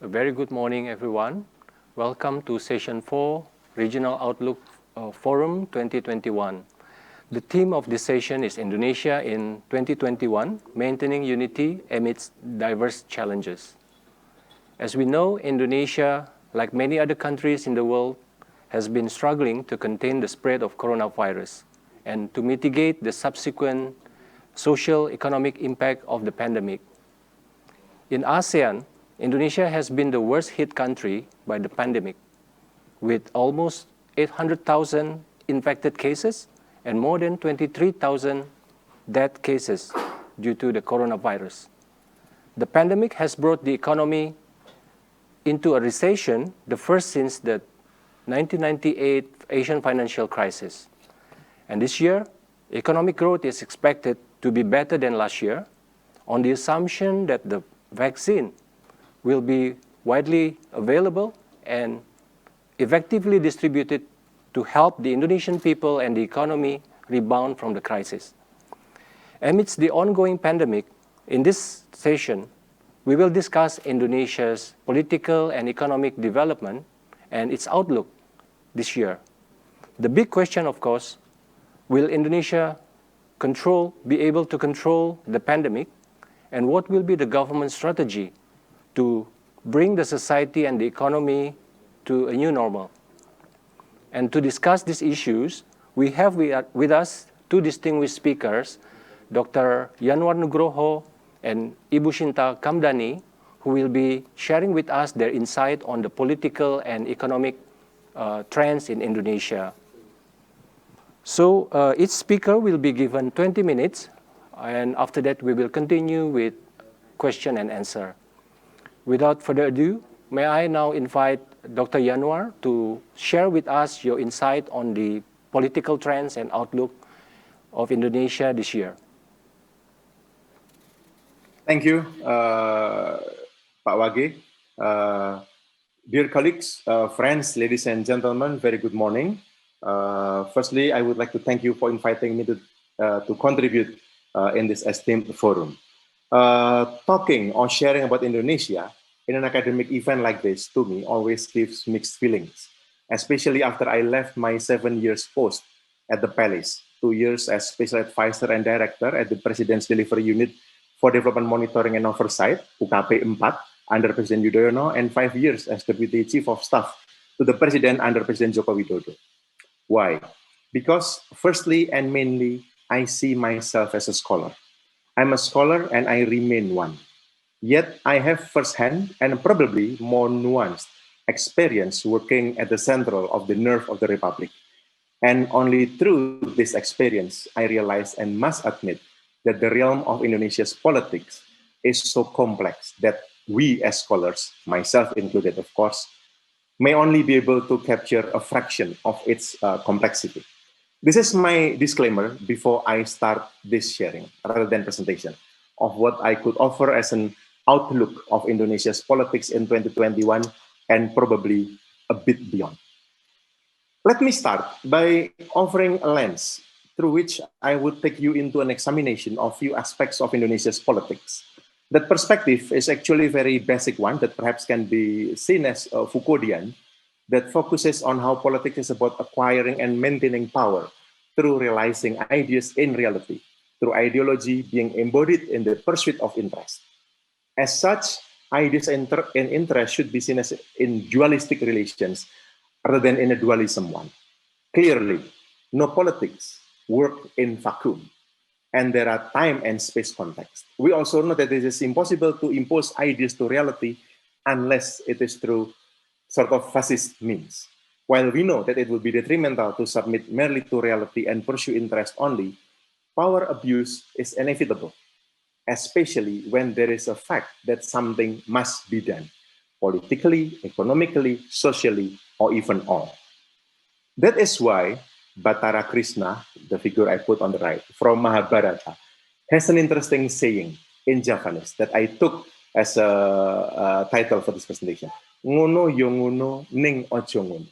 A very good morning, everyone. Welcome to Session 4, Regional Outlook Forum 2021. The theme of this session is Indonesia in 2021, Maintaining Unity Amidst Diverse Challenges. As we know, Indonesia, like many other countries in the world, has been struggling to contain the spread of coronavirus and to mitigate the subsequent social economic impact of the pandemic. In ASEAN, Indonesia has been the worst hit country by the pandemic, with almost 800,000 infected cases and more than 23,000 death cases due to the coronavirus. The pandemic has brought the economy into a recession, the first since the 1998 Asian financial crisis. And this year, economic growth is expected to be better than last year on the assumption that the vaccine will be widely available and effectively distributed to help the Indonesian people and the economy rebound from the crisis. Amidst the ongoing pandemic, in this session, we will discuss Indonesia's political and economic development and its outlook this year. The big question, of course, will Indonesia be able to control the pandemic, and what will be the government strategy to bring the society and the economy to a new normal? And to discuss these issues, we have with us two distinguished speakers, Dr. Yanuar Nugroho and Ibu Shinta Kamdani, who will be sharing with us their insight on the political and economic trends in Indonesia. So each speaker will be given 20 minutes, and after that we will continue with question and answer. Without further ado, may I now invite Dr. Yanuar to share with us your insight on the political trends and outlook of Indonesia this year. Thank you, Pak Wage. Dear colleagues, friends, ladies and gentlemen, very good morning. Firstly, I would like to thank you for inviting me to contribute in this esteemed forum. Talking or sharing about Indonesia in an academic event like this, to me, always gives mixed feelings, especially after I left my 7 years post at the Palace, 2 years as Special Advisor and Director at the President's Delivery Unit for Development Monitoring and Oversight, UKP 4, under President Yudhoyono, and 5 years as Deputy Chief of Staff to the President under President Joko Widodo. Why? Because firstly and mainly, I see myself as a scholar. I'm a scholar and I remain one. Yet I have firsthand and probably more nuanced experience working at the central of the nerve of the Republic. And only through this experience, I realize and must admit that the realm of Indonesia's politics is so complex that we as scholars, myself included of course, may only be able to capture a fraction of its complexity. This is my disclaimer before I start this sharing, rather than presentation, of what I could offer as an outlook of Indonesia's politics in 2021 and probably a bit beyond. Let me start by offering a lens through which I would take you into an examination of few aspects of Indonesia's politics. That perspective is actually a very basic one that perhaps can be seen as Foucauldian, that focuses on how politics is about acquiring and maintaining power through realizing ideas in reality, through ideology being embodied in the pursuit of interest. As such, ideas and interest should be seen as in dualistic relations rather than in a dualism one. Clearly, no politics work in vacuum, and there are time and space contexts. We also know that it is impossible to impose ideas to reality unless it is through sort of fascist means. While we know that it would be detrimental to submit merely to reality and pursue interest only, power abuse is inevitable, especially when there is a fact that something must be done, politically, economically, socially, or even all. That is why Batara Krishna, the figure I put on the right, from Mahabharata, has an interesting saying in Japanese that I took as a title for this presentation. Ngono yo ngono ning ojo ngono,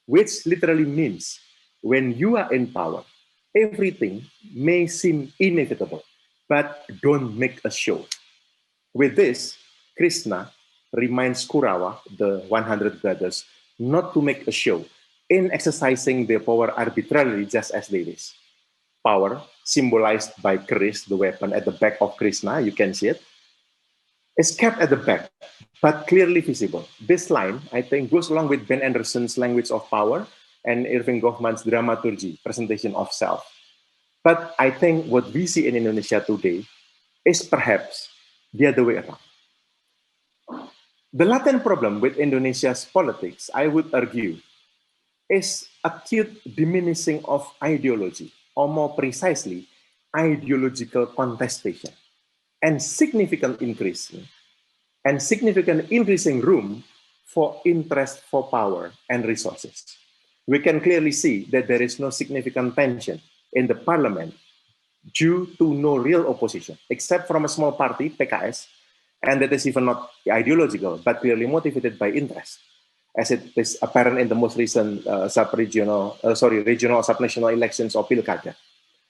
which literally means when you are in power, everything may seem inevitable, but don't make a show. With this, Krishna reminds Kurawa, the 100 brothers, not to make a show in exercising their power arbitrarily just as they wish. Power, symbolized by Kris, the weapon at the back of Krishna, you can see it, is kept at the back, but clearly visible. This line, I think, goes along with Ben Anderson's language of power and Irving Goffman's dramaturgy, presentation of self. But I think what we see in Indonesia today is perhaps the other way around. The latent problem with Indonesia's politics, I would argue, is acute diminishing of ideology, or more precisely, ideological contestation, and significant increasing room for interest for power and resources. We can clearly see that there is no significant tension in the parliament due to no real opposition, except from a small party, PKS, and that is even not ideological, but clearly motivated by interest, as it is apparent in the most recent regional subnational elections or Pilkada.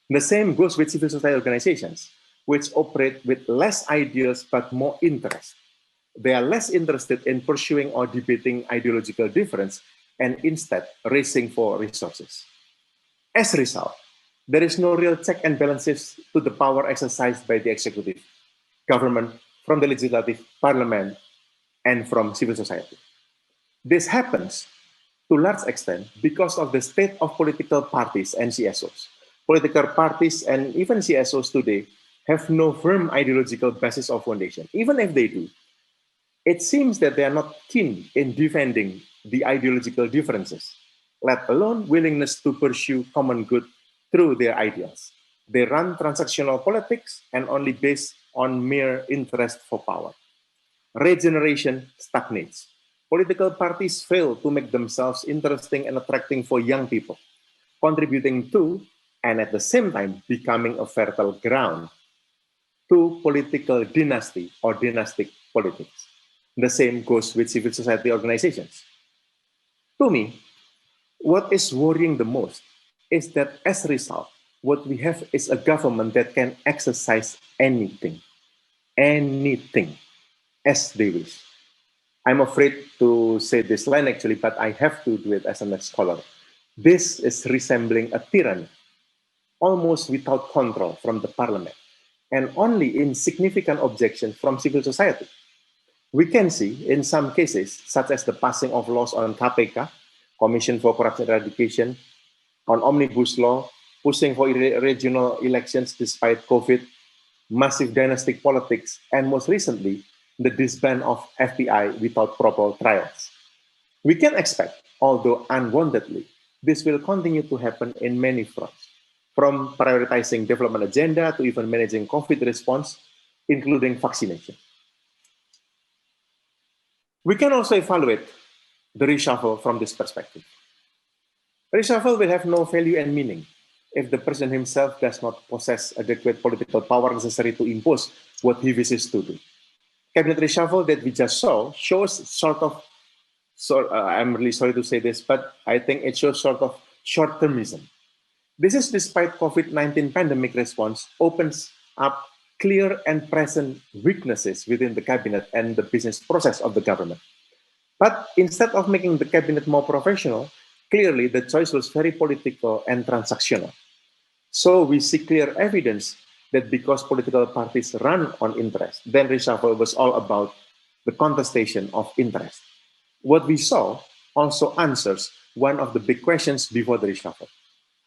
The same goes with civil society organizations, which operate with less ideas but more interest. They are less interested in pursuing or debating ideological difference and instead racing for resources. As a result, there is no real check and balances to the power exercised by the executive, government, from the legislative, parliament, and from civil society. This happens to a large extent because of the state of political parties and CSOs. Political parties and even CSOs today have no firm ideological basis or foundation. Even if they do, it seems that they are not keen in defending the ideological differences, let alone willingness to pursue common good through their ideals. They run transactional politics and only based on mere interest for power. Regeneration stagnates. Political parties fail to make themselves interesting and attracting for young people, contributing to, and at the same time becoming a fertile ground to political dynasty or dynastic politics. The same goes with civil society organizations. To me, what is worrying the most is that as a result, what we have is a government that can exercise anything as they wish. I'm afraid to say this line actually, but I have to do it as a scholar. This is resembling a tyranny, almost without control from the parliament, and only in significant objection from civil society. We can see in some cases, such as the passing of laws on KPK, Commission for Corruption Eradication, on Omnibus Law, pushing for regional elections despite COVID, massive dynastic politics, and most recently, the disband of FBI without proper trials. We can expect, although unwantedly, this will continue to happen in many fronts, from prioritizing development agenda to even managing COVID response, including vaccination. We can also evaluate the reshuffle from this perspective. Reshuffle will have no value and meaning if the president himself does not possess adequate political power necessary to impose what he wishes to do. Cabinet reshuffle that we just saw shows I'm really sorry to say this, but I think it shows sort of short-termism. This is despite COVID-19 pandemic response opens up clear and present weaknesses within the cabinet and the business process of the government. But instead of making the cabinet more professional, clearly the choice was very political and transactional. So we see clear evidence that because political parties run on interest, then reshuffle was all about the contestation of interest. What we saw also answers one of the big questions before the reshuffle,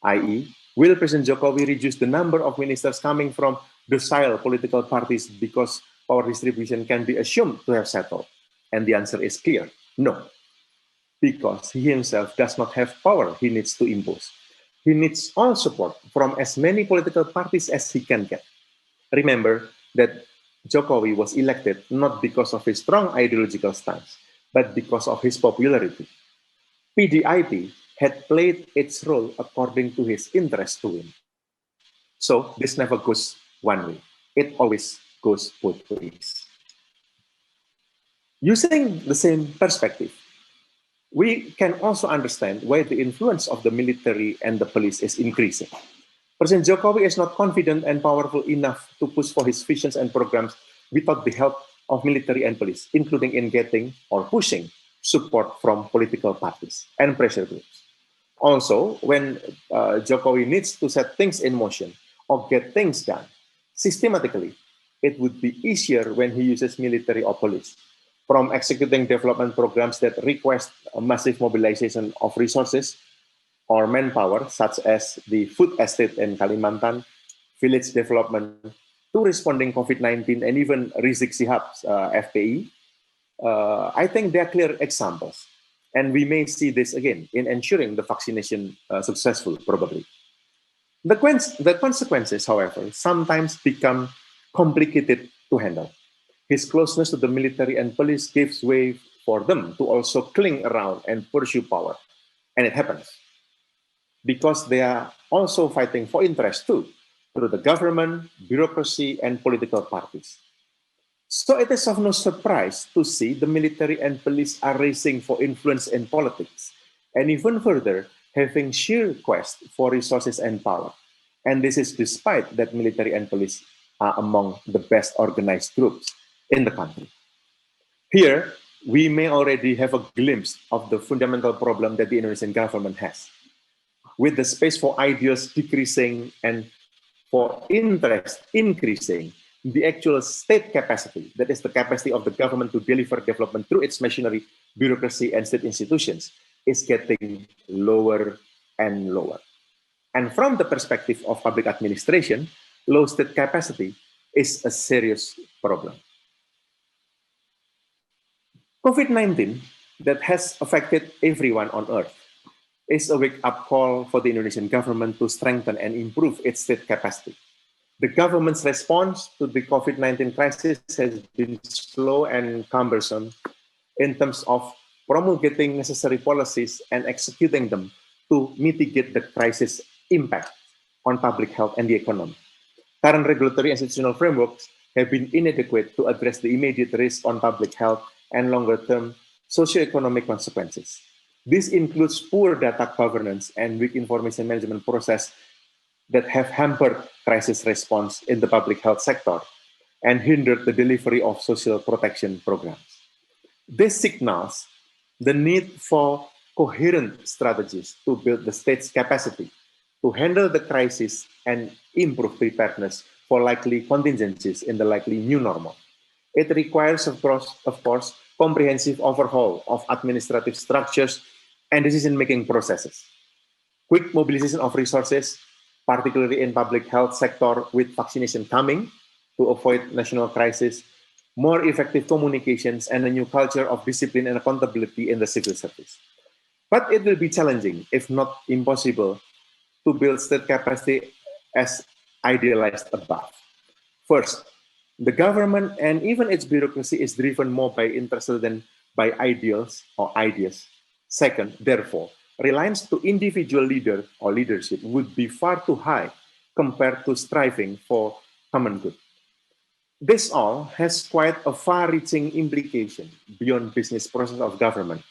i.e., will President Jokowi reduce the number of ministers coming from docile political parties because power distribution can be assumed to have settled? And the answer is clear, no, because he himself does not have power he needs to impose. He needs all support from as many political parties as he can get. Remember that Jokowi was elected not because of his strong ideological stance, but because of his popularity. PDIP had played its role according to his interest to win. So this never goes one way. It always goes both ways. Using the same perspective, we can also understand why the influence of the military and the police is increasing. President Jokowi is not confident and powerful enough to push for his visions and programs without the help of military and police, including in getting or pushing support from political parties and pressure groups. Also, when Jokowi needs to set things in motion or get things done systematically, it would be easier when he uses military or police. From executing development programs that request a massive mobilization of resources or manpower, such as the food estate in Kalimantan, village development, to responding COVID-19 and even Rizik Sihab's FPI, I think they are clear examples. And we may see this again in ensuring the vaccination successful, probably. The consequences, however, sometimes become complicated to handle. His closeness to the military and police gives way for them to also cling around and pursue power. And it happens because they are also fighting for interest too, through the government, bureaucracy, and political parties. So it is of no surprise to see the military and police are racing for influence in politics, and even further, having sheer quest for resources and power. And this is despite that military and police are among the best organized groups in the country. Here, we may already have a glimpse of the fundamental problem that the Indonesian government has. With the space for ideas decreasing and for interest increasing, the actual state capacity, that is the capacity of the government to deliver development through its machinery, bureaucracy, and state institutions, is getting lower and lower. And from the perspective of public administration, low state capacity is a serious problem. COVID-19 that has affected everyone on earth is a wake-up call for the Indonesian government to strengthen and improve its state capacity. The government's response to the COVID-19 crisis has been slow and cumbersome in terms of promulgating necessary policies and executing them to mitigate the crisis impact on public health and the economy. Current regulatory institutional frameworks have been inadequate to address the immediate risk on public health and longer-term socioeconomic consequences. This includes poor data governance and weak information management process that have hampered crisis response in the public health sector and hindered the delivery of social protection programs. This signals the need for coherent strategies to build the state's capacity to handle the crisis and improve preparedness for likely contingencies in the likely new normal. It requires, of course, comprehensive overhaul of administrative structures and decision-making processes. Quick mobilization of resources, particularly in public health sector with vaccination coming to avoid national crisis, more effective communications, and a new culture of discipline and accountability in the civil service. But it will be challenging, if not impossible, to build state capacity as idealized above. First, the government and even its bureaucracy is driven more by interest than by ideals or ideas. Second, therefore, reliance to individual leader or leadership would be far too high compared to striving for common good. This all has quite a far-reaching implication beyond business process of government,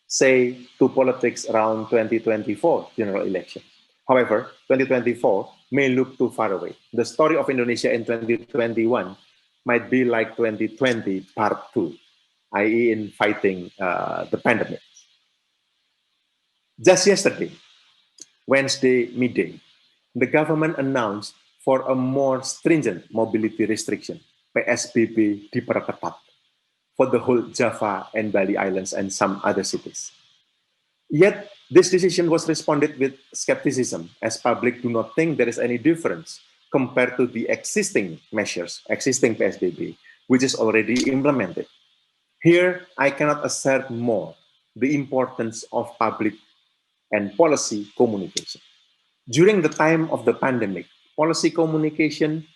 say to politics around 2024 general election. However, 2024 may look too far away. The story of Indonesia in 2021 might be like 2020 part 2, i.e. in fighting the pandemic. Just yesterday, Wednesday midday, the government announced for a more stringent mobility restriction, PSBB diperketat, for the whole Java and Bali Islands and some other cities. Yet, this decision was responded with skepticism, as public do not think there is any difference compared to the existing measures, existing PSBB, which is already implemented. Here, I cannot assert more the importance of public and policy communication. During the time of the pandemic, policy communication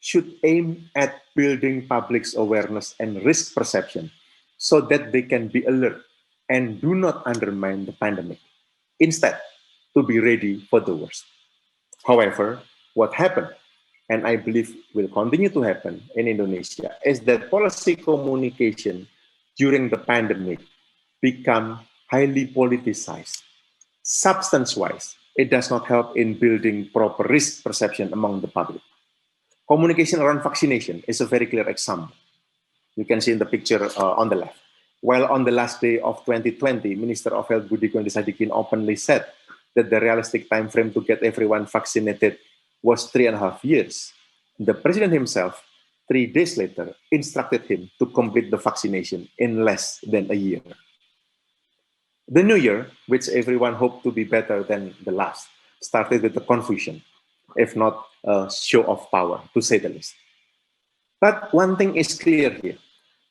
should aim at building public's awareness and risk perception so that they can be alert and do not undermine the pandemic. Instead, to be ready for the worst. However, what happened, and I believe will continue to happen in Indonesia, is that policy communication during the pandemic become highly politicized. Substance-wise, it does not help in building proper risk perception among the public. Communication around vaccination is a very clear example. You can see in the picture on the left. While on the last day of 2020, Minister of Health Budi Gunadi Sadikin openly said that the realistic time frame to get everyone vaccinated was 3.5 years. The president himself, 3 days later, instructed him to complete the vaccination in less than a year. The new year, which everyone hoped to be better than the last, started with a confusion, if not a show of power, to say the least. But one thing is clear here,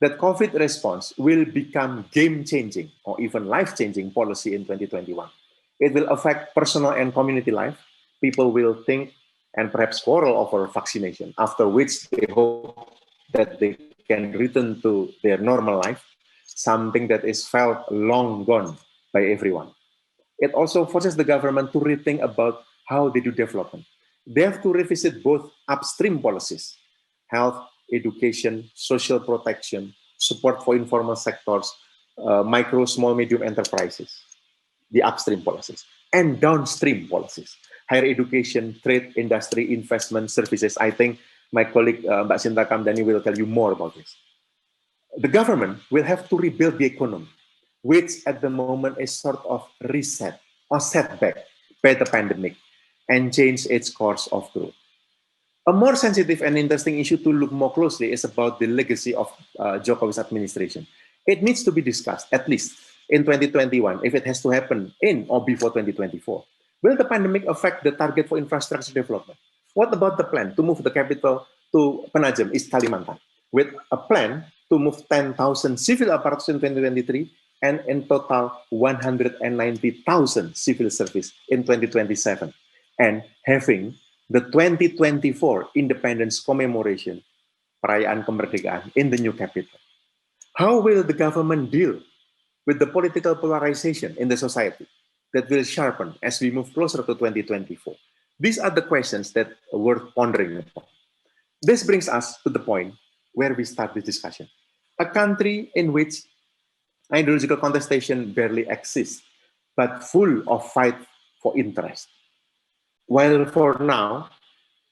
that COVID response will become game-changing or even life-changing policy in 2021. It will affect personal and community life. People will think and perhaps quarrel over vaccination, after which they hope that they can return to their normal life, something that is felt long gone by everyone. It also forces the government to rethink about how they do development. They have to revisit both upstream policies, health, education, social protection, support for informal sectors, micro, small, medium enterprises, the upstream policies, and downstream policies, higher education, trade, industry, investment, services. I think my colleague Mbak Shinta Kamdani will tell you more about this. The government will have to rebuild the economy, which at the moment is sort of reset or setback by the pandemic, and change its course of growth. A more sensitive and interesting issue to look more closely is about the legacy of Jokowi's administration. It needs to be discussed, at least in 2021, if it has to happen in or before 2024. Will the pandemic affect the target for infrastructure development? What about the plan to move the capital to Penajam, East Kalimantan, with a plan to move 10,000 civil apparatus in 2023 and in total 190,000 civil service in 2027, and having the 2024 Independence Commemoration, Perayaan Kemerdekaan, in the new capital? How will the government deal with the political polarization in the society that will sharpen as we move closer to 2024? These are the questions that are worth pondering upon. This brings us to the point where we start this discussion. A country in which ideological contestation barely exists, but full of fight for interest. While for now,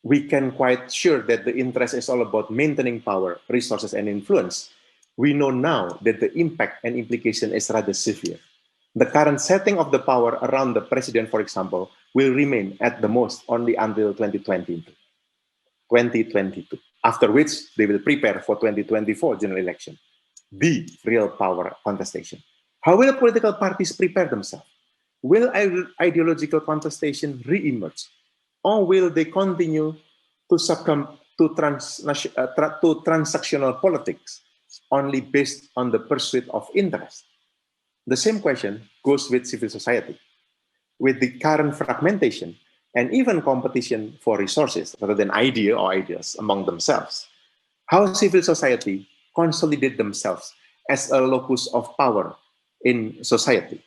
we can quite sure that the interest is all about maintaining power, resources, and influence, we know now that the impact and implication is rather severe. The current setting of the power around the president, for example, will remain at the most only until 2022, after which they will prepare for 2024 general election, the real power contestation. How will political parties prepare themselves? Will ideological contestation re-emerge? Or will they continue to succumb to transactional politics only based on the pursuit of interest? The same question goes with civil society. With the current fragmentation and even competition for resources rather than idea or ideas among themselves, how civil society consolidate themselves as a locus of power in society?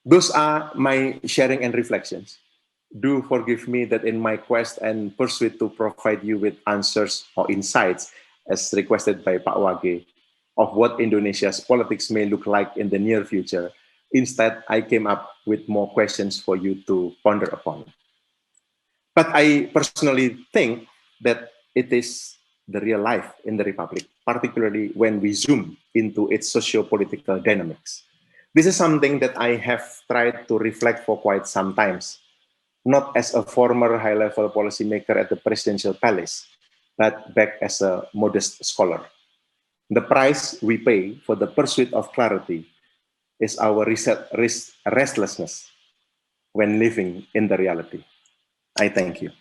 Those are my sharing and reflections. Do forgive me that in my quest and pursuit to provide you with answers or insights, as requested by Pak Wage, of what Indonesia's politics may look like in the near future, instead I came up with more questions for you to ponder upon. But I personally think that it is the real life in the Republic, particularly when we zoom into its socio-political dynamics. This is something that I have tried to reflect for quite some time, not as a former high-level policymaker at the presidential palace, but back as a modest scholar. The price we pay for the pursuit of clarity is our restlessness when living in the reality. I thank you.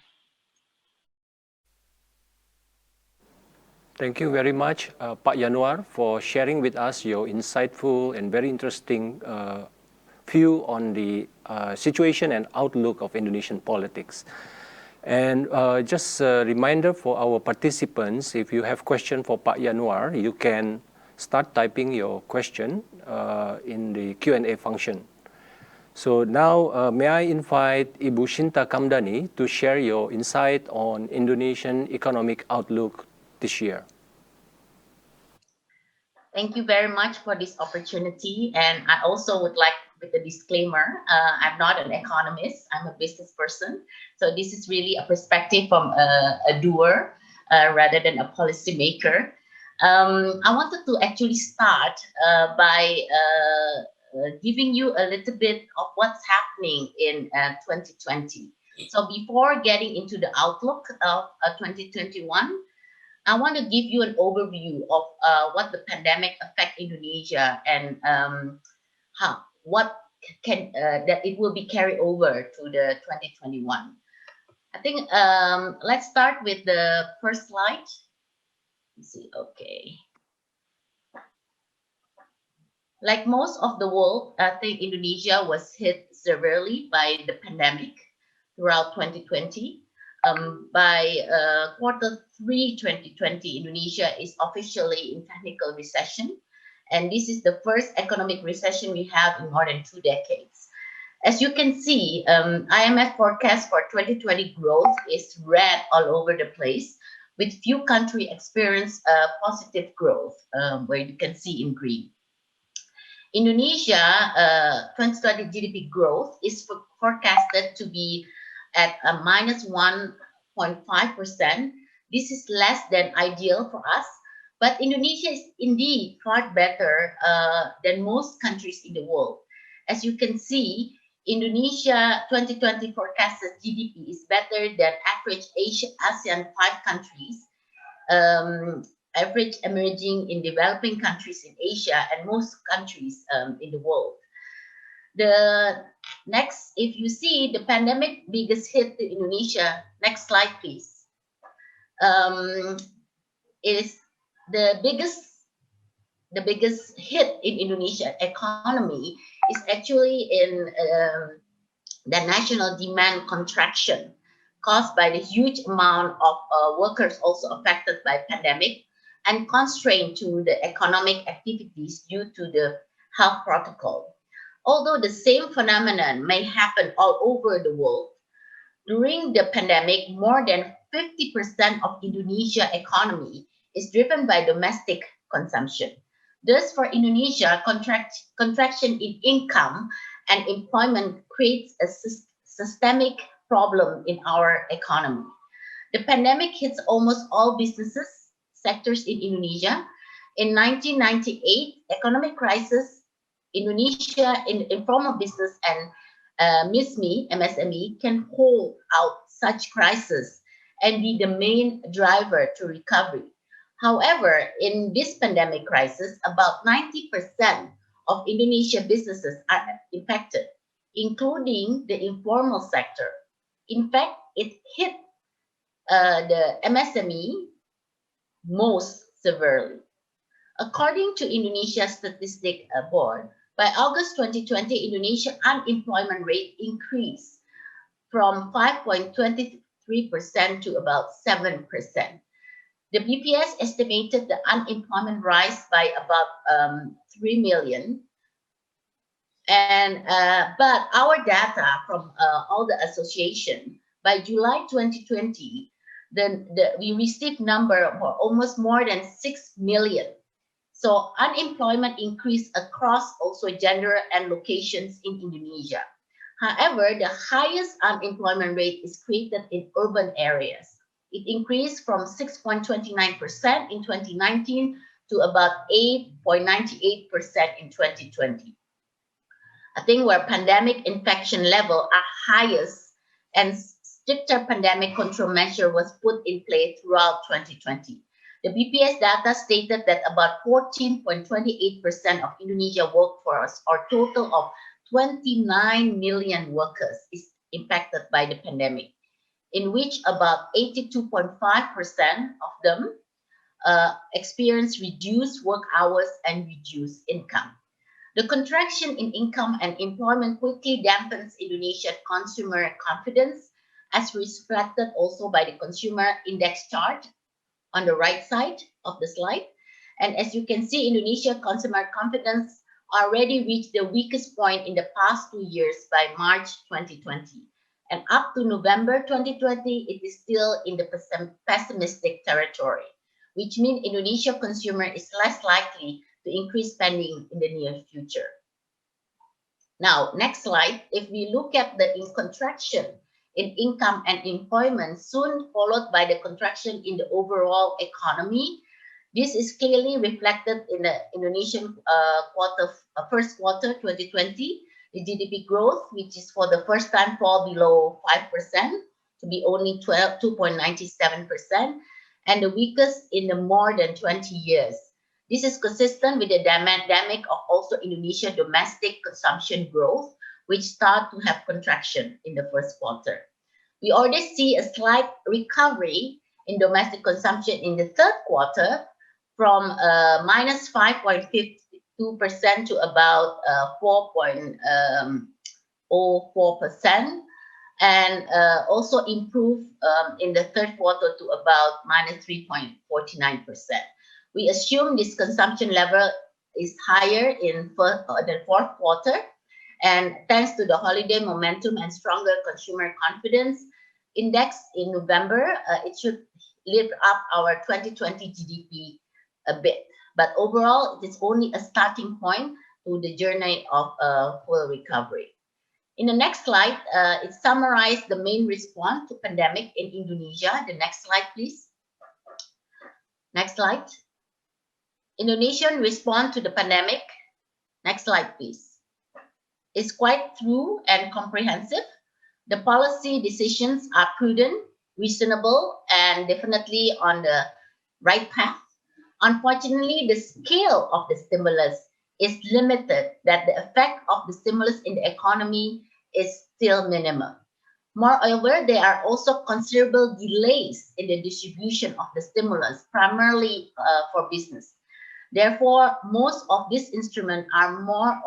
Thank you very much, Pak Yanuar, for sharing with us your insightful and very interesting view on the situation and outlook of Indonesian politics. And just a reminder for our participants, if you have question for Pak Yanuar, you can start typing your question in the Q&A function. So now, may I invite Ibu Shinta Kamdani to share your insight on Indonesian economic outlook this year. Thank you very much for this opportunity. And I also would like, with a disclaimer, I'm not an economist, I'm a business person. So this is really a perspective from a doer rather than a policymaker. I wanted to actually start by giving you a little bit of what's happening in 2020. So before getting into the outlook of 2021, I want to give you an overview of what the pandemic affect Indonesia and how what can that it will be carried over to the 2021. I think let's start with the first slide. Let's see, okay. Like most of the world, I think Indonesia was hit severely by the pandemic throughout 2020. By quarter 3 2020, Indonesia is officially in technical recession. And this is the first economic recession we have in more than 2 decades. As you can see, IMF forecast for 2020 growth is red all over the place, with few countries experience positive growth, where you can see in green. Indonesia 2020 GDP growth is forecasted to be at a minus 1.5%. This is less than ideal for us, but Indonesia is indeed far better than most countries in the world. As you can see, Indonesia 2020 forecasted GDP is better than average ASEAN 5 countries, average emerging in developing countries in Asia, and most countries in the world. The next, if you see the pandemic biggest hit to Indonesia, next slide, please, is the biggest hit in Indonesia economy is actually in the national demand contraction caused by the huge amount of workers also affected by pandemic and constrained to the economic activities due to the health protocol. Although the same phenomenon may happen all over the world, during the pandemic, more than 50% of Indonesia economy is driven by domestic consumption. Thus, for Indonesia, contraction in income and employment creates a systemic problem in our economy. The pandemic hits almost all businesses sectors in Indonesia. In 1998, economic crisis, Indonesia in informal business and MSME can hold out such crisis and be the main driver to recovery. However, in this pandemic crisis, about 90% of Indonesia businesses are impacted, including the informal sector. In fact, it hit the MSME most severely. According to Indonesia Statistic Board, by August 2020, Indonesia unemployment rate increased from 5.23% to about 7%. The BPS estimated the unemployment rise by about 3 million. And but our data from all the association, by July 2020, we received number for almost more than 6 million. So unemployment increased across also gender and locations in Indonesia. However, the highest unemployment rate is created in urban areas. It increased from 6.29% in 2019 to about 8.98% in 2020. I think where pandemic infection level are highest and stricter pandemic control measure was put in place throughout 2020. The BPS data stated that about 14.28% of Indonesia workforce, or total of 29 million workers, is impacted by the pandemic, in which about 82.5% of them experience reduced work hours and reduced income. The contraction in income and employment quickly dampens Indonesian consumer confidence, as reflected also by the consumer index chart on the right side of the slide. And as you can see, Indonesia consumer confidence already reached the weakest point in the past 2 years by March 2020. And up to November 2020, it is still in the pessimistic territory, which means Indonesia consumer is less likely to increase spending in the near future. Now, next slide. If we look at the contraction in income and employment, soon followed by the contraction in the overall economy, This is clearly reflected in the Indonesian first quarter 2020, the GDP growth, which is for the first time fall below 5% to be only 2.97%, and the weakest in the more than 20 years. This is consistent with the dynamic of also Indonesia domestic consumption growth, which start to have contraction in the first quarter. We already see a slight recovery in domestic consumption in the third quarter from minus 5.52% to about 4.04%, and also improve in the third quarter to about minus 3.49%. We assume this consumption level is higher in the fourth quarter, and thanks to the holiday momentum and stronger consumer confidence index in November, it should lift up our 2020 GDP a bit. But overall, it is only a starting point to the journey of full recovery. In the next slide, it summarized the main response to pandemic in Indonesia. The next slide, please. Next slide. Indonesian response to the pandemic. Next slide, please. It's quite thorough and comprehensive. The policy decisions are prudent, reasonable, and definitely on the right path. Unfortunately, the scale of the stimulus is limited, that the effect of the stimulus in the economy is still minimal. Moreover, there are also considerable delays in the distribution of the stimulus, primarily for business. Therefore, most of these instruments are more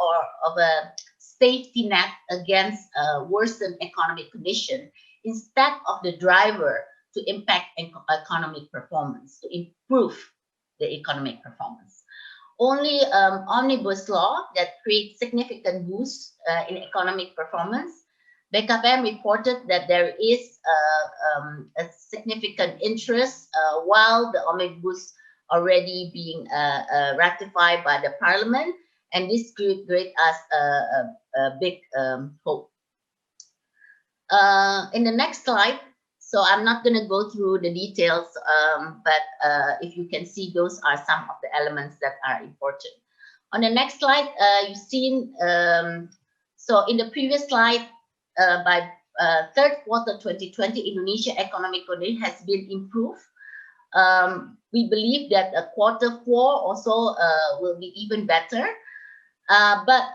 of a safety net against worsened economic condition instead of the driver to impact economic performance, to improve the economic performance. Only omnibus law that creates significant boost in economic performance. BKPM reported that there is a significant interest while the omnibus already being ratified by the parliament, and this could create us a big hope. In the next slide, so I'm not going to go through the details, but if you can see, those are some of the elements that are important. On the next slide, you've seen, so in the previous slide, by third quarter 2020, Indonesia economic condition has been improved. We believe that quarter four also will be even better. But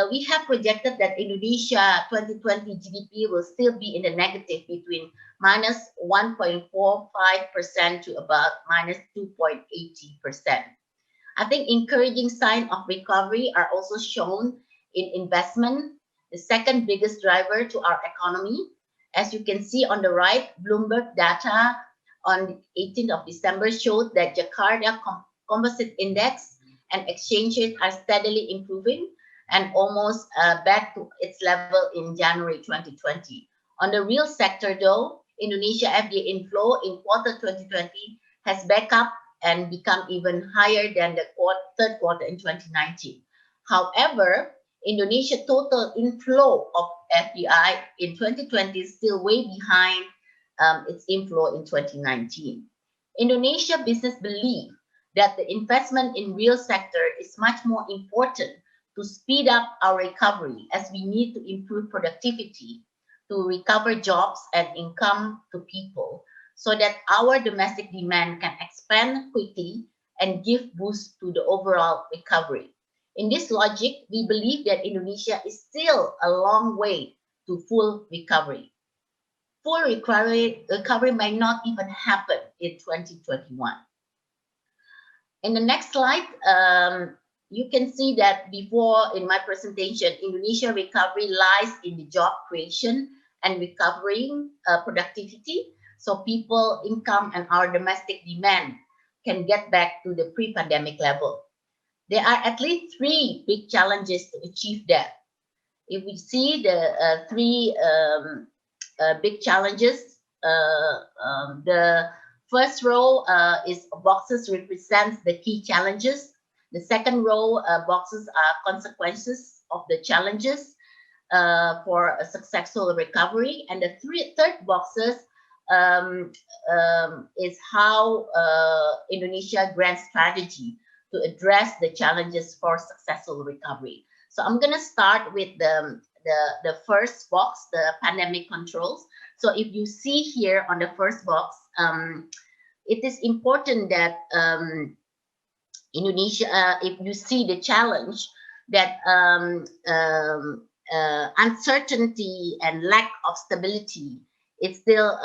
we have projected that Indonesia 2020 GDP will still be in the negative between minus 1.45% to about minus 2.80%. I think encouraging signs of recovery are also shown in investment, the second biggest driver to our economy. As you can see on the right, Bloomberg data on 18th of December showed that Jakarta Composite Index and exchange rates are steadily improving and almost back to its level in January 2020. On the real sector though, Indonesia FDI inflow in quarter 2020 has back up and become even higher than the third quarter in 2019. However, Indonesia total inflow of FDI in 2020 is still way behind its inflow in 2019. Indonesia business believe that the investment in real sector is much more important to speed up our recovery, as we need to improve productivity to recover jobs and income to people so that our domestic demand can expand quickly and give boost to the overall recovery. In this logic, we believe that Indonesia is still a long way to full recovery. Full recovery might not even happen in 2021. In the next slide, you can see that before in my presentation, Indonesia recovery lies in the job creation and recovering productivity, so people, income, and our domestic demand can get back to the pre-pandemic level. There are at least three big challenges to achieve that. If we see the three big challenges, the first row is boxes represents the key challenges. The second row boxes are consequences of the challenges for a successful recovery. And the third boxes is how Indonesia grand strategy to address the challenges for successful recovery. So I'm going to start with the first box, the pandemic controls. So if you see here on the first box, it is important that Indonesia, if you see the challenge that uncertainty and lack of stability, it's still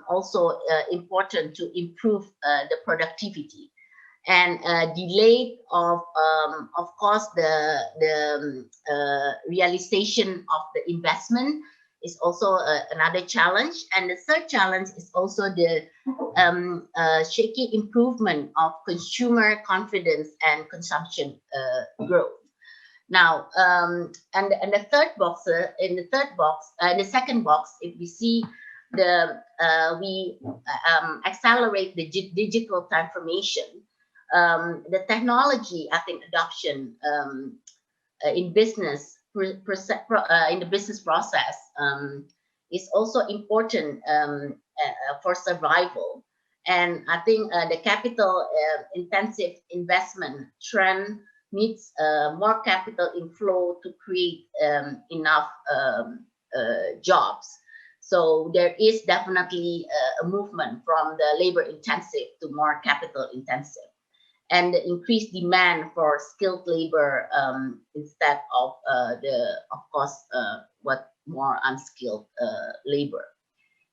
also important to improve the productivity. And delay of course, the realization of the investment is also another challenge. And the third challenge is also the shaky improvement of consumer confidence and consumption growth. Now, and the third box, in the second box, if we see we accelerate the digital transformation, the technology, I think, adoption in business in the business process is also important for survival. And I think the capital intensive investment trend needs more capital inflow to create enough jobs. So there is definitely a movement from the labor intensive to more capital intensive, and the increased demand for skilled labor instead of what more unskilled labor.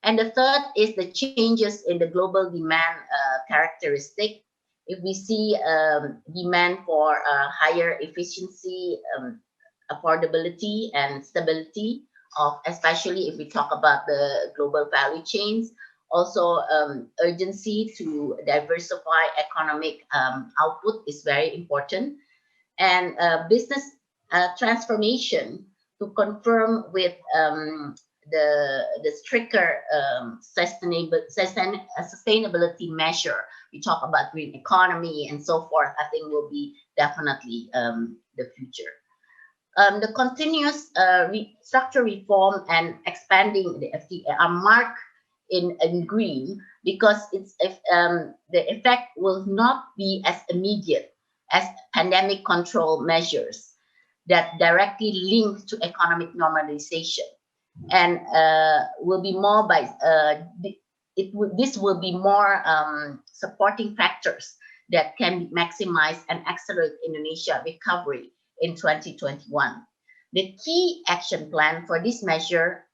And the third is the changes in the global demand characteristic. If we see demand for higher efficiency, affordability, and stability of, especially if we talk about the global value chains, also urgency to diversify economic output is very important, and business transformation to confirm with the stricter sustainability measure. We talk about green economy and so forth, I think will be definitely the future. The continuous structure reform and expanding the FTA are marked in green, because it's the effect will not be as immediate as pandemic control measures that directly link to economic normalization, and will be more by this will be more supporting factors that can maximize and accelerate Indonesia recovery in 2021. The key action plan for this measure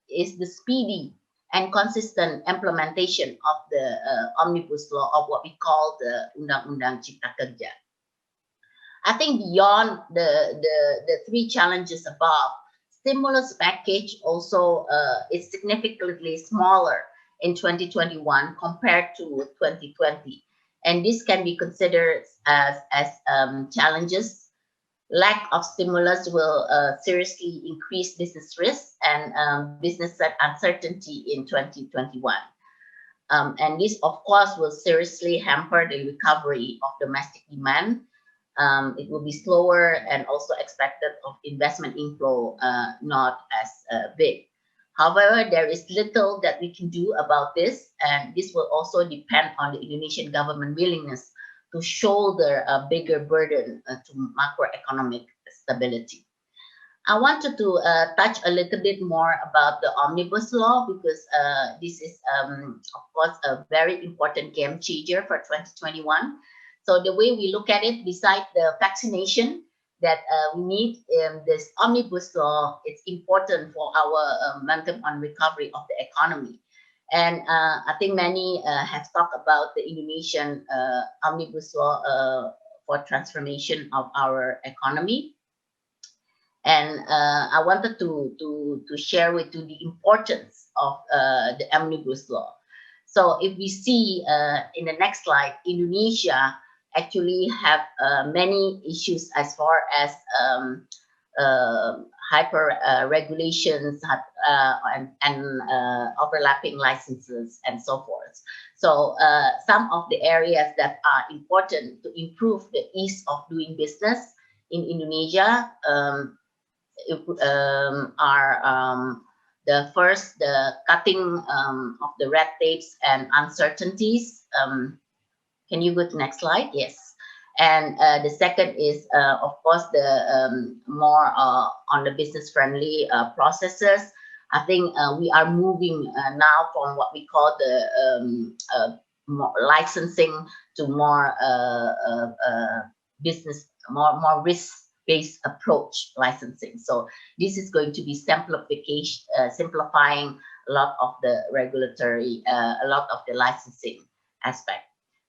is the speedy and consistent implementation of the omnibus law, of what we call the Undang-Undang Cipta Kerja. I think beyond the three challenges above, stimulus package also is significantly smaller in 2021 compared to 2020, and this can be considered as challenges. Lack of stimulus will seriously increase business risk and business uncertainty in 2021. And this, of course, will seriously hamper the recovery of domestic demand. It will be slower, and also expected of investment inflow not as big. However, there is little that we can do about this, and this will also depend on the Indonesian government willingness to shoulder a bigger burden to macroeconomic stability. I wanted to touch a little bit more about the omnibus law, because this is, of course, a very important game changer for 2021. So the way we look at it, besides the vaccination that we need, this omnibus law, it's important for our momentum on recovery of the economy. And I think many have talked about the Indonesian omnibus law for transformation of our economy. And I wanted to share with you the importance of the omnibus law. So if we see in the next slide, Indonesia actually have many issues as far as hyper regulations and overlapping licenses and so forth. So some of the areas that are important to improve the ease of doing business in Indonesia are The first, the cutting of the red tapes and uncertainties. Can you go to next slide? Yes. And the second is, of course, the more on the business-friendly processes. I think we are moving now from what we call the more licensing to more business, more risk-based approach licensing. So this is going to be simplification, simplifying a lot of the regulatory, a lot of the licensing aspect.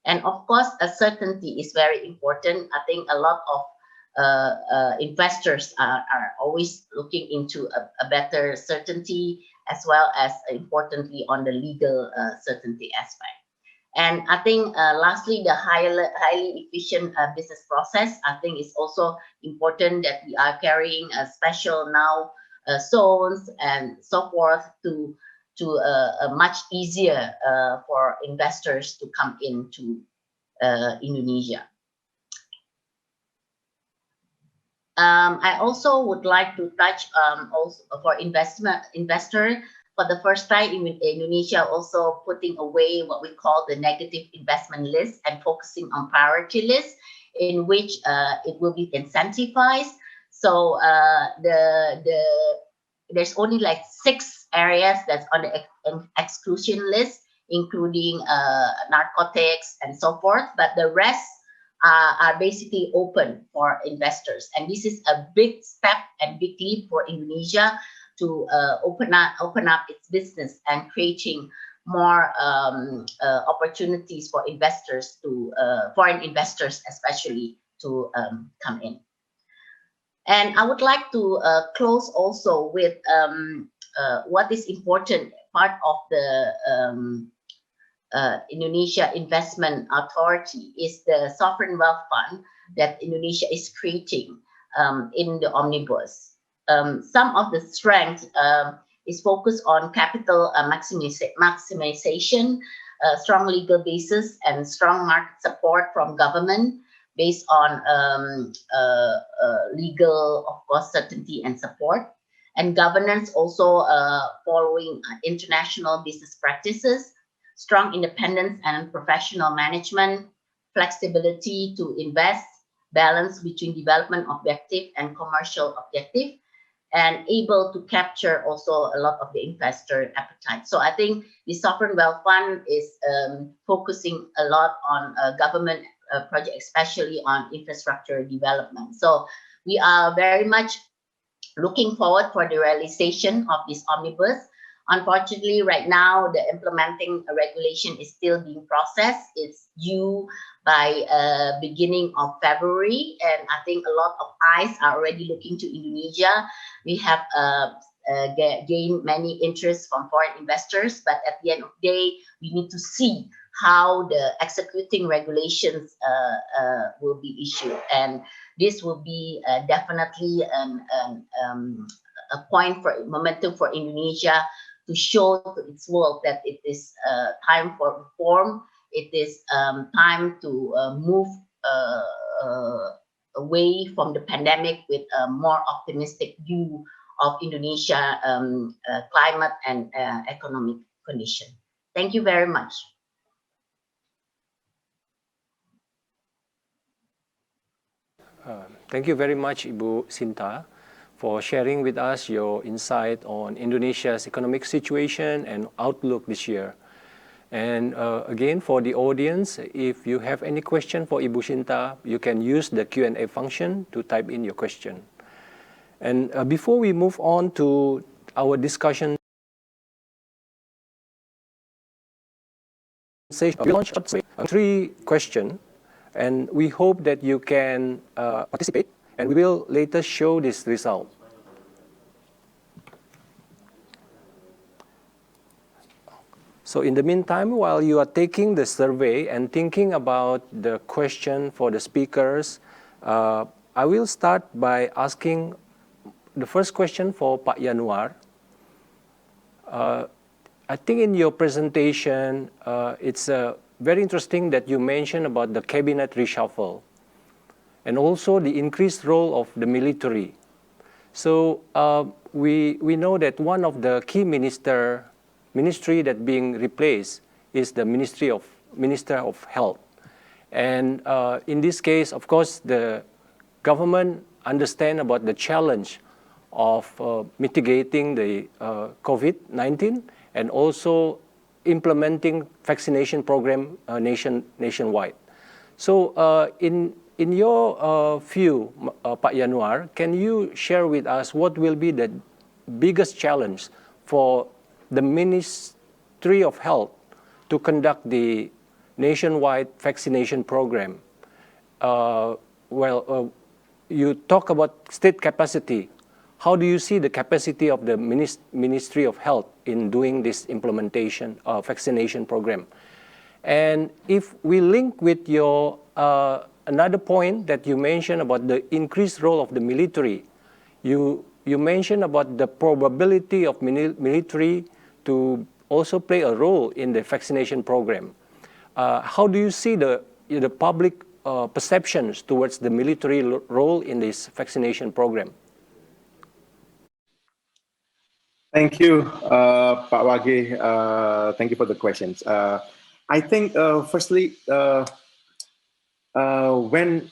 And of course, a certainty is very important. I think a lot of investors are always looking into a better certainty, as well as importantly on the legal certainty aspect. And I think lastly, the highly efficient business process, I think is also important, that we are carrying a special now zones and so forth to a much easier for investors to come into Indonesia. I also would like to touch also for investor. For the first time in Indonesia, also putting away what we call the negative investment list and focusing on priority list, in which it will be incentivized. So there's only like 6 areas that's on the exclusion list, including narcotics and so forth, but the rest are basically open for investors. And this is a big step and big leap for Indonesia to open up its business and creating more opportunities for investors, to foreign investors especially, to come in. And I would like to close also with what is important part of the Indonesia Investment Authority is the sovereign wealth fund that Indonesia is creating in the omnibus. Some of the strength is focused on capital maximization, strong legal basis, and strong market support from government based on legal, of course, certainty and support. And governance also following international business practices, strong independence and professional management, flexibility to invest, balance between development objective and commercial objective, and able to capture also a lot of the investor appetite. So I think the sovereign wealth fund is focusing a lot on government project, especially on infrastructure development. So we are very much looking forward for the realization of this omnibus. Unfortunately, right now, the implementing regulation is still being processed. It's due by beginning of February. And I think a lot of eyes are already looking to Indonesia. We have gained many interests from foreign investors, but at the end of the day, we need to see how the executing regulations will be issued. And this will be definitely a point for momentum for Indonesia to show to its world that it is time for reform. It is time to move away from the pandemic with a more optimistic view of Indonesia climate and economic condition. Thank you very much. Thank you very much, Ibu Shinta, for sharing with us your insight on Indonesia's economic situation and outlook this year. And again, for the audience, if you have any question for Ibu Shinta, you can use the Q&A function to type in your question. And before we move on to our discussion session, we launched 3 questions, and we hope that you can participate, and we will later show this result. So in the meantime, while you are taking the survey and thinking about the question for the speakers, I will start by asking the first question for Pak Yanuar. I think in your presentation, it's very interesting that you mentioned about the cabinet reshuffle and also the increased role of the military. So we know that one of the key ministry that being replaced is the Minister of Health. And in this case, of course, the government understand about the challenge of mitigating the COVID-19 and also implementing vaccination program nationwide. So in your view, Pak Yanuar, can you share with us what will be the biggest challenge for the Ministry of Health to conduct the nationwide vaccination program? You talk about state capacity. How do you see the capacity of the Ministry of Health in doing this implementation of vaccination program? And if we link with your another point that you mentioned about the increased role of the military, you mentioned about the probability of military to also play a role in the vaccination program. How do you see the public perceptions towards the military role in this vaccination program? Thank you, Pak Wage. Thank you for the questions. I think, firstly, when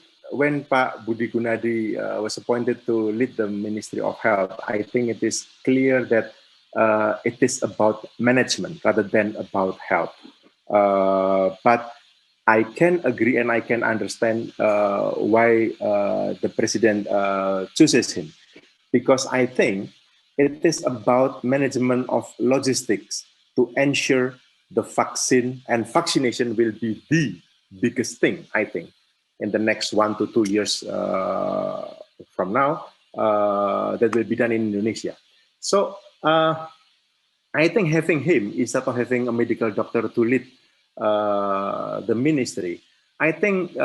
Pak Budi Gunadi was appointed to lead the Ministry of Health, I think it is clear that it is about management rather than about health. But I can agree and I can understand why the president chooses him, because I think it is about management of logistics to ensure the vaccine and vaccination will be the biggest thing, I think, in the next 1 to 2 years from now, that will be done in Indonesia. So I think having him instead of having a medical doctor to lead the ministry, I think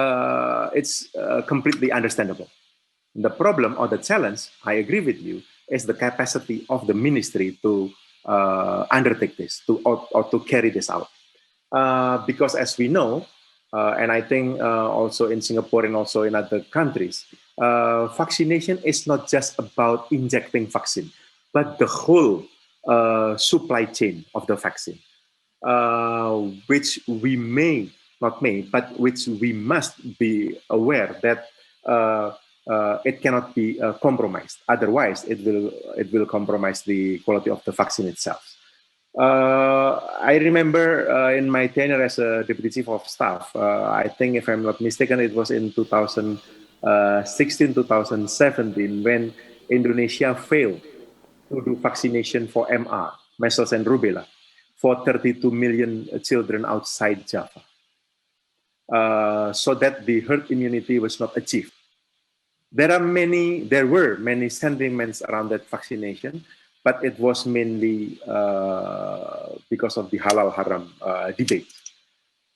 it's completely understandable. The problem or the challenge, I agree with you, is the capacity of the ministry to undertake this, or to carry this out. Because as we know, and I think also in Singapore and also in other countries, vaccination is not just about injecting vaccine, but the whole supply chain of the vaccine, which we but which we must be aware that it cannot be compromised. Otherwise, it will compromise the quality of the vaccine itself. I remember in my tenure as a Deputy Chief of Staff, I think if I'm not mistaken, it was in 2016, 2017, when Indonesia failed to do vaccination for MR, measles and rubella, for 32 million children outside Java. So that the herd immunity was not achieved. There were many sentiments around that vaccination, but it was mainly because of the halal haram debate.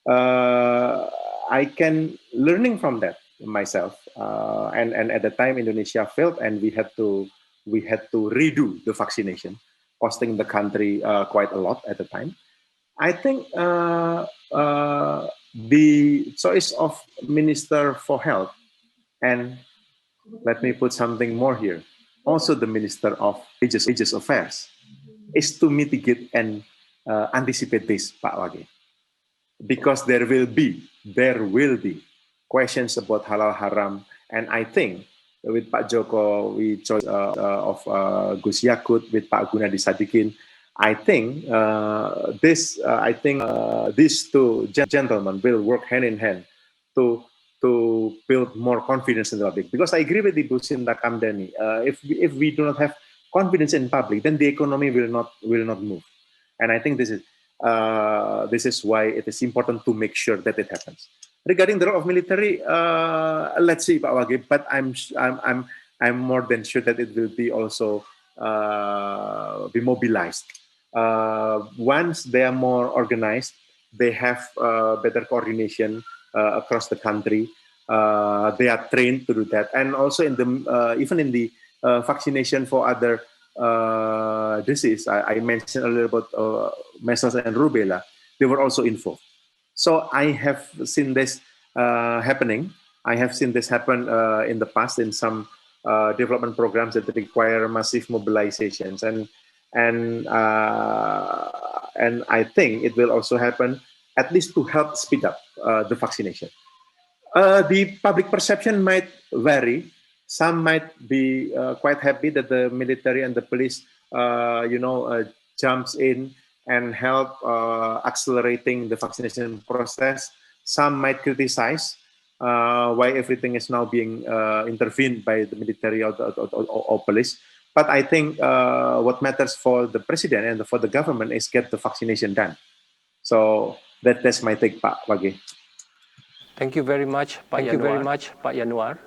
I can learning from that myself, and at the time Indonesia failed, and we had to redo the vaccination, costing the country quite a lot at the time. I think the choice of Minister for Health, and let me put something more here, also the Minister of Religious Affairs, is to mitigate and anticipate this, Pak Wage. Because there will be questions about halal haram, and I think with Pak Joko, we choice of Gus Yakut, with Pak Gunadi Sadikin, I think these two gentlemen will work hand in hand to build more confidence in the public. Because I agree with Ibu Shinta Kamdani. If we do not have confidence in public, then the economy will not move. And I think this is why it is important to make sure that it happens. Regarding the role of military, let's see, Pak Wage, but I'm more than sure that it will be also be mobilized. Once they are more organized, they have better coordination across the country. They are trained to do that, and also in the even in the vaccination for other disease, I mentioned a little bit measles and rubella. They were also involved. So I have seen this happening. I have seen this happen in the past in some development programs that require massive mobilizations, and I think it will also happen at least to help speed up the vaccination. The public perception might vary. Some might be quite happy that the military and the police, jumps in and help accelerating the vaccination process. Some might criticize why everything is now being intervened by the military or police. But I think what matters for the president and for the government is get the vaccination done. So that's my take, Pak Wage. Thank you very much, Pak Yanuar.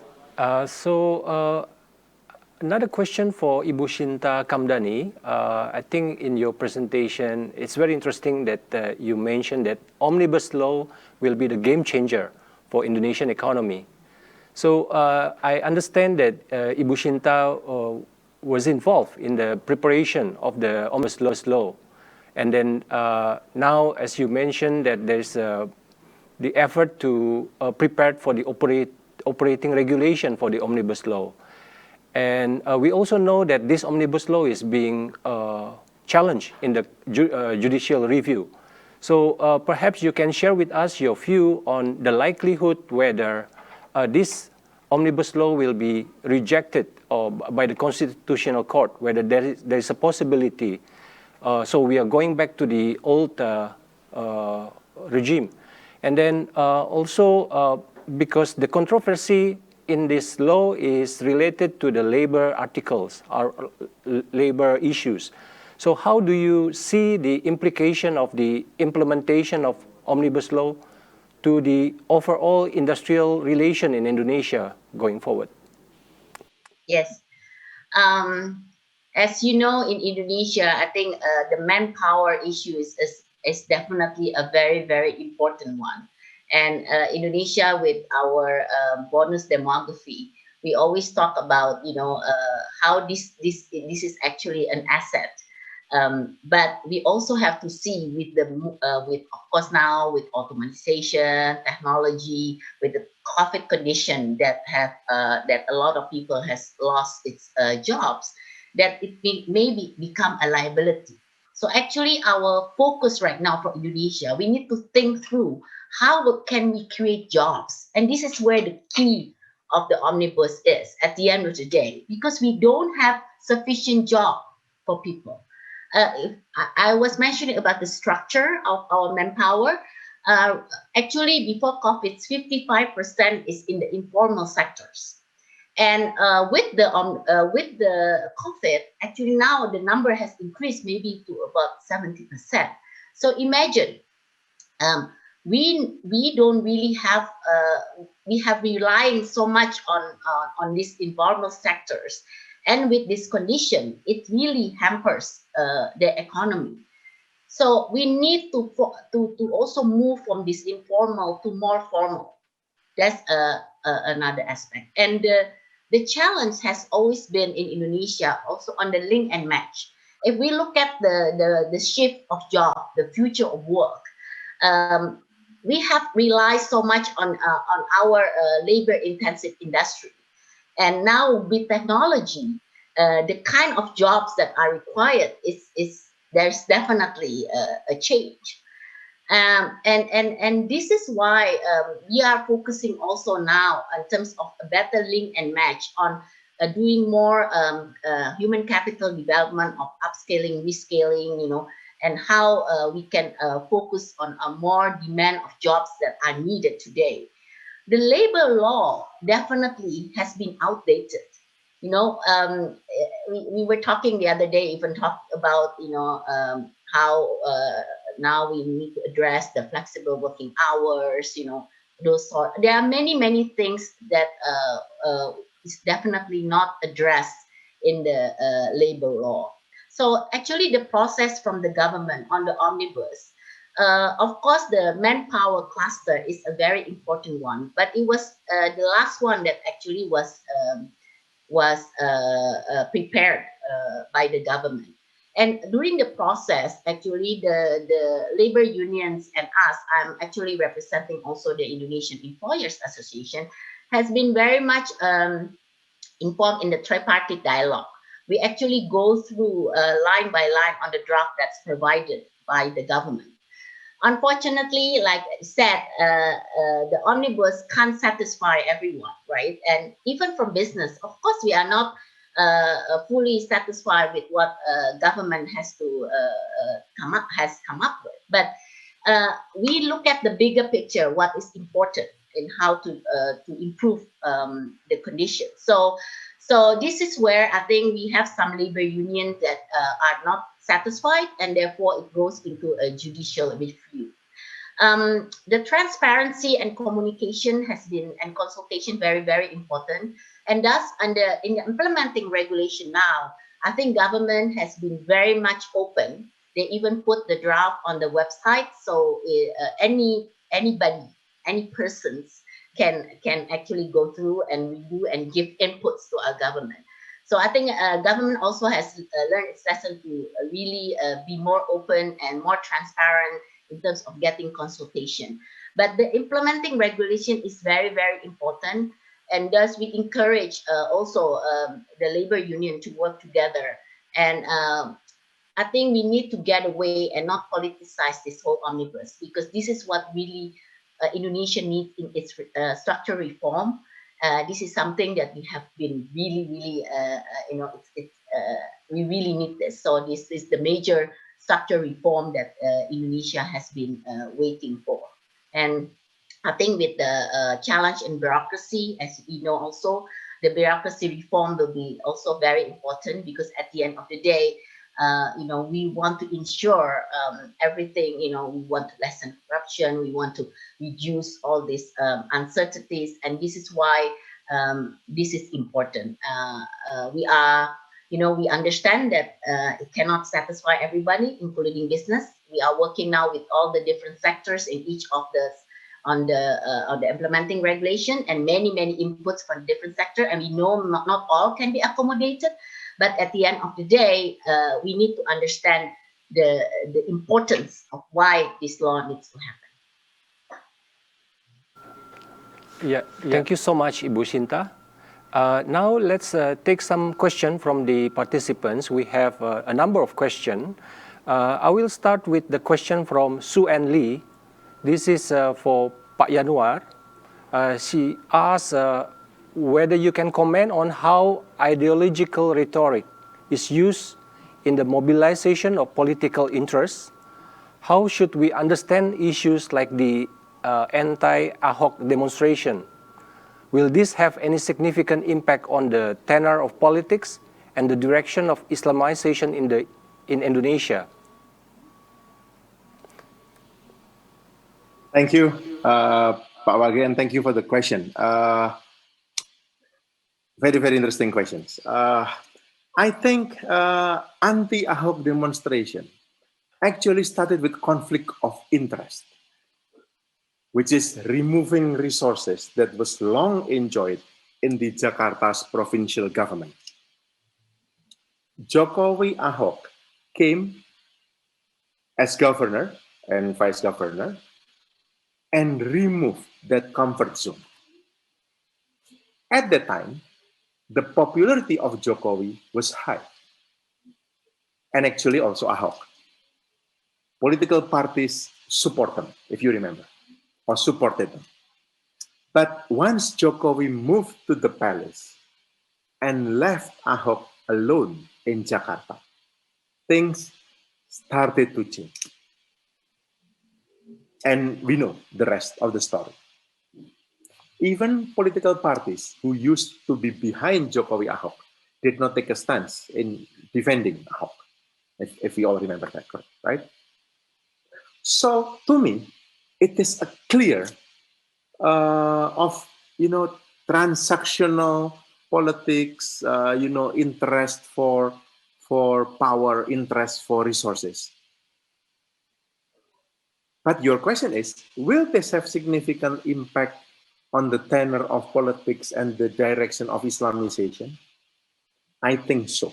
Another question for Ibu Shinta Kamdani. I think in your presentation, it's very interesting that you mentioned that omnibus law will be the game changer for Indonesian economy. So I understand that Ibu Shinta was involved in the preparation of the omnibus law. And then now, as you mentioned, that there's the effort to prepare for the operating regulation for the omnibus law. And we also know that this omnibus law is being challenged in the judicial review. So perhaps you can share with us your view on the likelihood whether this omnibus law will be rejected by the Constitutional Court, whether there is a possibility. So we are going back to the old regime. And then also because the controversy in this law is related to the labor articles or labor issues. So how do you see the implication of the implementation of omnibus law to the overall industrial relation in Indonesia going forward? Yes. As you know, in Indonesia, I think the manpower issue is definitely a very, very important one. And Indonesia, with our bonus demography, we always talk about how this is actually an asset. But we also have to see with of course now with automation, technology, with the COVID condition that a lot of people has lost its jobs, that it may become a liability. So actually our focus right now for Indonesia, we need to think through how can we create jobs? And this is where the key of the omnibus is at the end of the day, because we don't have sufficient job for people. I was mentioning about the structure of our manpower. Actually, before COVID, 55% is in the informal sectors. And with the COVID, actually now the number has increased maybe to about 70%. So imagine, we don't really have we have relying so much on these informal sectors, and with this condition, it really hampers the economy. So we need to also move from this informal to more formal. That's another aspect, and the challenge has always been in Indonesia also on the link and match. If we look at the shift of job, the future of work, we have relied so much on our labor-intensive industry, and now with technology, the kind of jobs that are required is there's definitely a change, and this is why we are focusing also now in terms of a better link and match on doing more human capital development of upscaling, rescaling, and how we can focus on a more demand of jobs that are needed today. The labor law definitely has been outdated. We were talking the other day, even talked about, how now we need to address the flexible working hours, those sort. There are many things that is definitely not addressed in the labor law. So actually the process from the government on the omnibus, of course, the manpower cluster is a very important one, but it was the last one that actually was prepared by the government. And during the process, actually, the labor unions and us, I'm actually representing also the Indonesian Employers Association, has been very much informed in the tripartite dialogue. We actually go through line by line on the draft that's provided by the government. Unfortunately, like I said, the omnibus can't satisfy everyone, right? And even from business, of course, we are not fully satisfied with what government has to come up with. But we look at the bigger picture, what is important and how to improve the conditions. So this is where I think we have some labor unions that are not satisfied, and therefore it goes into a judicial review. The transparency and communication has been, and consultation, very, very important. And thus, in the implementing regulation now, I think government has been very much open. They even put the draft on the website, so anybody, any persons can actually go through and review and give inputs to our government. So I think government also has learned its lesson to really be more open and more transparent in terms of getting consultation. But the implementing regulation is very, very important. And thus we encourage also the labor union to work together. And I think we need to get away and not politicize this whole omnibus, because this is what really Indonesia needs in its structural reform. This is something that we have been really, we really need this. So this is the major structural reform that Indonesia has been waiting for. And I think with the challenge in bureaucracy, as you know, also the bureaucracy reform will be also very important, because at the end of the day, we want to ensure everything, we want to lessen corruption, we want to reduce all these uncertainties, and this is why this is important. We understand that it cannot satisfy everybody, including business. We are working now with all the different sectors in each of on the implementing regulation, and many inputs from different sector, and we know not all can be accommodated. But at the end of the day, we need to understand the importance of why this law needs to happen. Yeah. Thank you so much, Ibu Shinta. Now let's take some questions from the participants. We have a number of questions. I will start with the question from Su Ann Lee. This is for Pak Yanuar. She asks whether you can comment on how ideological rhetoric is used in the mobilization of political interests. How should we understand issues like the anti-Ahok demonstration? Will this have any significant impact on the tenor of politics and the direction of Islamization in Indonesia? Thank you, Pak Wage, and thank you for the question. Very interesting questions. I think anti-Ahok demonstration actually started with conflict of interest, which is removing resources that was long enjoyed in the Jakarta's provincial government. Jokowi Ahok came as governor and vice governor and removed that comfort zone. At that time, the popularity of Jokowi was high, and actually also Ahok. Political parties support them, if you remember, or supported them. But once Jokowi moved to the palace and left Ahok alone in Jakarta, things started to change. And we know the rest of the story. Even political parties who used to be behind Jokowi Ahok did not take a stance in defending Ahok, if we all remember that, right? So to me, it is a clear of transactional politics, interest for power, interest for resources. But your question is, will this have significant impact on the tenor of politics and the direction of Islamization? I think so.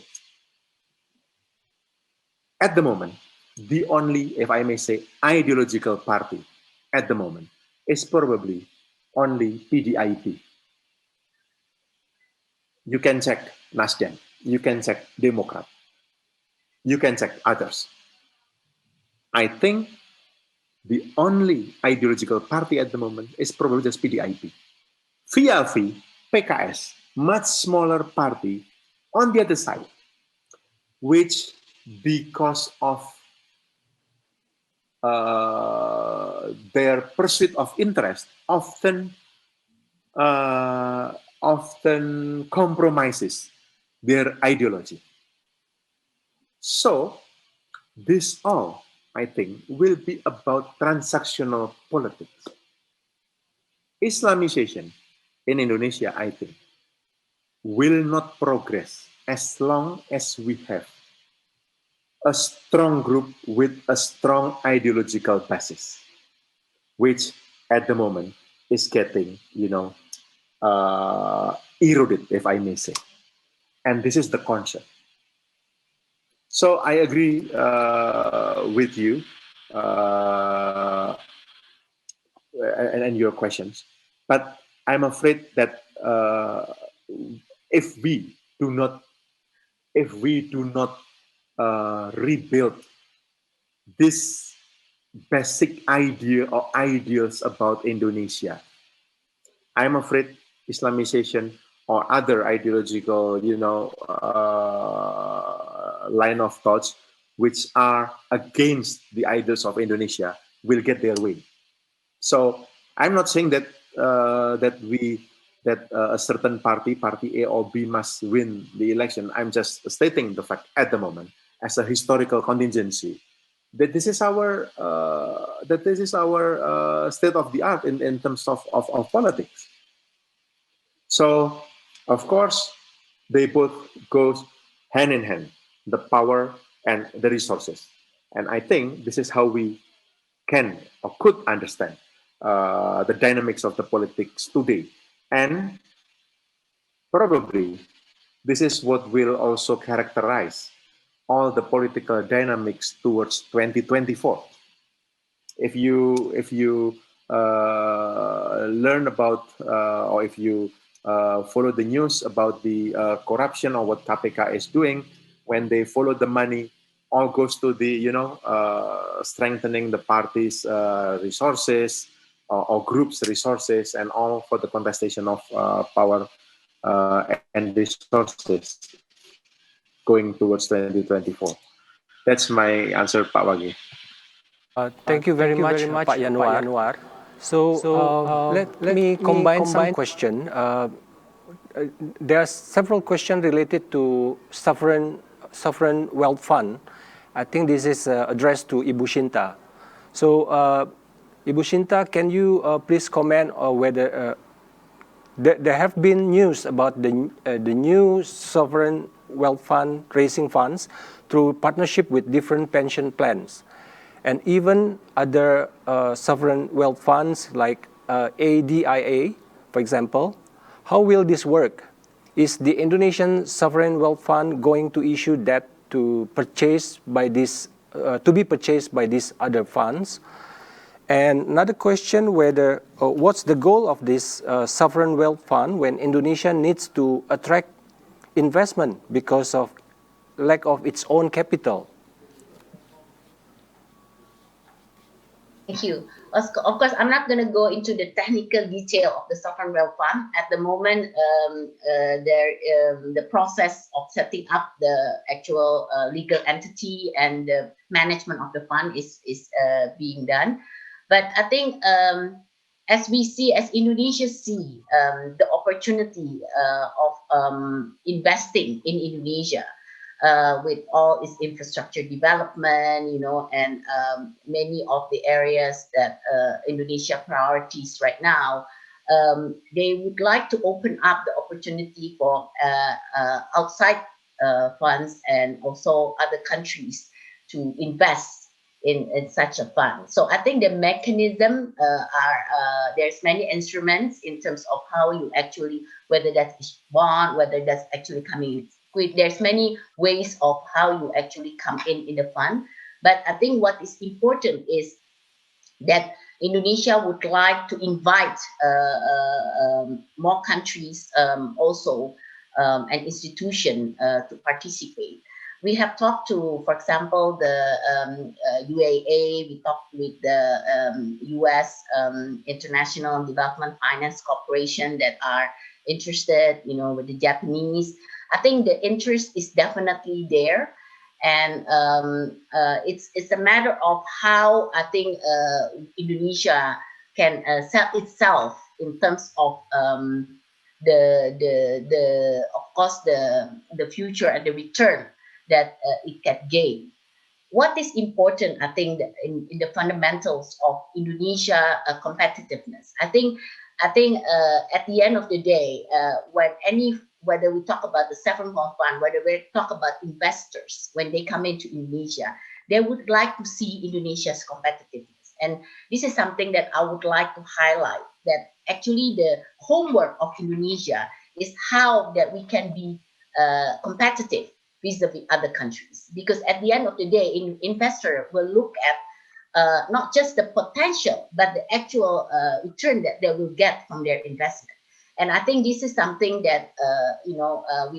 At the moment, the only, if I may say, ideological party at the moment is probably only PDIP. You can check Nasdem, you can check Democrat, you can check others. I think the only ideological party at the moment is probably just PDIP. VLV, PKS, much smaller party on the other side, which because of their pursuit of interest often compromises their ideology. So this all, I think, will be about transactional politics. Islamization in Indonesia, I think, will not progress as long as we have a strong group with a strong ideological basis, which at the moment is getting, eroded, if I may say. And this is the concept. So I agree with you and your questions, but I'm afraid that if we do not rebuild this basic idea or ideas about Indonesia, I'm afraid Islamization or other ideological, line of thoughts which are against the ideas of Indonesia will get their way. So I'm not saying that a certain party A or B, must win the election. I'm just stating the fact at the moment as a historical contingency that this is our state of the art in terms of politics. So of course they both go hand in hand, the power and the resources. And I think this is how we can or could understand the dynamics of the politics today. And probably this is what will also characterize all the political dynamics towards 2024. If you learn about or if you follow the news about the corruption or what KPK is doing, when they follow the money, all goes to the strengthening the party's resources or groups' resources, and all for the contestation of power and resources going towards 2024. That's my answer, Pak Wage. Thank you very much, Pak Yanuar. So let me combine some question. There are several questions related to sovereign wealth fund. I think this is addressed to Ibu Shinta. So Ibu Shinta, can you please comment on whether there have been news about the new sovereign wealth fund raising funds through partnership with different pension plans, and even other sovereign wealth funds like ADIA, for example. How will this work? Is the Indonesian sovereign wealth fund going to issue debt to be purchased by these other funds? And another question, whether what's the goal of this sovereign wealth fund when Indonesia needs to attract investment because of lack of its own capital? Thank you. Of course, I'm not going to go into the technical detail of the sovereign wealth fund. At the moment, the process of setting up the actual legal entity and the management of the fund is being done. But I think as Indonesia see the opportunity of investing in Indonesia, with all its infrastructure development, and many of the areas that Indonesia priorities right now, they would like to open up the opportunity for outside funds and also other countries to invest in such a fund. So I think the mechanism there's many instruments in terms of how you actually, whether that's bond, whether that's actually coming with, there's many ways of how you actually come in the fund. But I think what is important is that Indonesia would like to invite more countries also an institution to participate. We have talked to, for example, the UAA. We talked with the U.S. International Development Finance Corporation that are interested, with the Japanese. I think the interest is definitely there, and it's a matter of how I think Indonesia can sell itself in terms of of course the future and the return that it can gain. What is important, I think, in the fundamentals of Indonesia competitiveness. I think at the end of the day, whether we talk about the sovereign wealth fund, whether we talk about investors when they come into Indonesia, they would like to see Indonesia's competitiveness, and this is something that I would like to highlight. That actually the homework of Indonesia is how that we can be competitive vis-a-vis other countries, because at the end of the day, investor will look at not just the potential, but the actual return that they will get from their investment. And I think this is something that we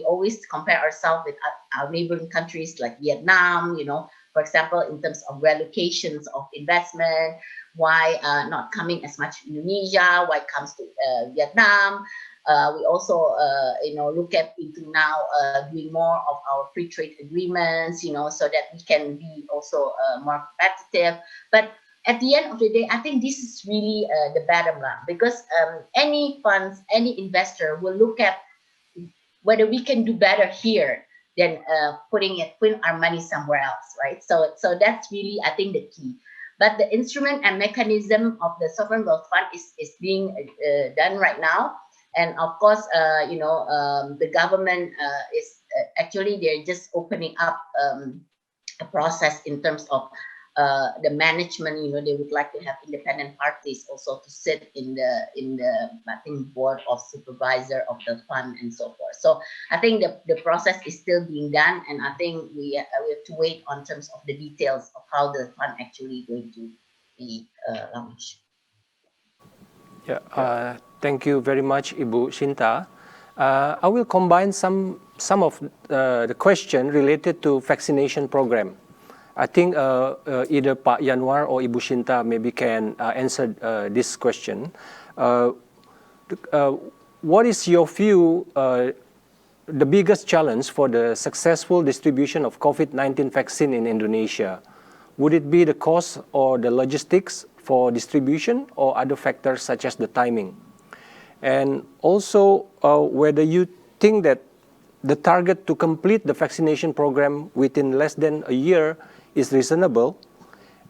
always compare ourselves with our neighboring countries like Vietnam. For example, in terms of relocations of investment, why not coming as much Indonesia? Why it comes to Vietnam? We also, look at into now doing more of our free trade agreements, so that we can be also more competitive. But at the end of the day, I think this is really the bottom line, because any funds, any investor will look at whether we can do better here than putting our money somewhere else, right? So that's really, I think, the key. But the instrument and mechanism of the sovereign wealth fund is being done right now. And of course, the government is actually, they're just opening up a process in terms of the management. They would like to have independent parties also to sit in the I think board of supervisor of the fund and so forth. So I think the process is still being done, and I think we have to wait on terms of the details of how the fund actually going to be launched. Yeah, thank you very much, Ibu Shinta. I will combine some of the question related to vaccination program. I think either Pak Yanuar or Ibu Shinta maybe can answer this question. What is your view, the biggest challenge for the successful distribution of COVID-19 vaccine in Indonesia? Would it be the cost or the logistics for distribution, or other factors such as the timing? And also, whether you think that the target to complete the vaccination program within less than a year is reasonable,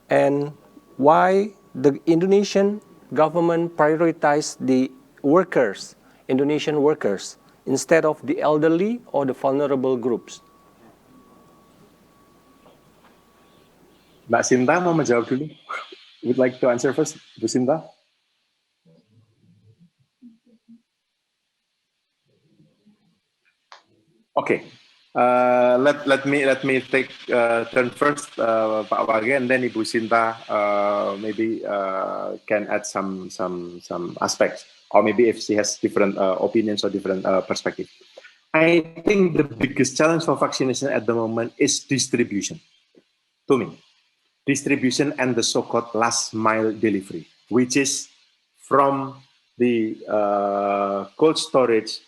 and why the Indonesian government prioritize the workers, Indonesian workers, instead of the elderly or the vulnerable groups? Mbak Shinta mau menjawab dulu. Would like to answer first, Bu Shinta? Okay. Let me take turn first, Pak Wage, and then Ibu Shinta maybe can add some aspects, or maybe if she has different opinions or different perspective. I think the biggest challenge for vaccination at the moment is distribution. To me, distribution and the so-called last mile delivery, which is from the cold storage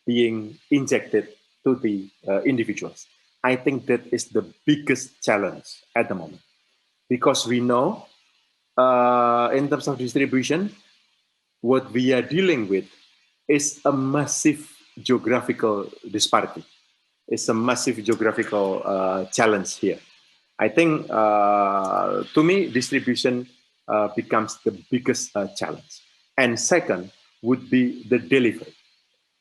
being injected to the individuals. I think that is the biggest challenge at the moment, because we know in terms of distribution, what we are dealing with is a massive geographical disparity. It's a massive geographical challenge here. I think, to me, distribution becomes the biggest challenge. And second would be the delivery.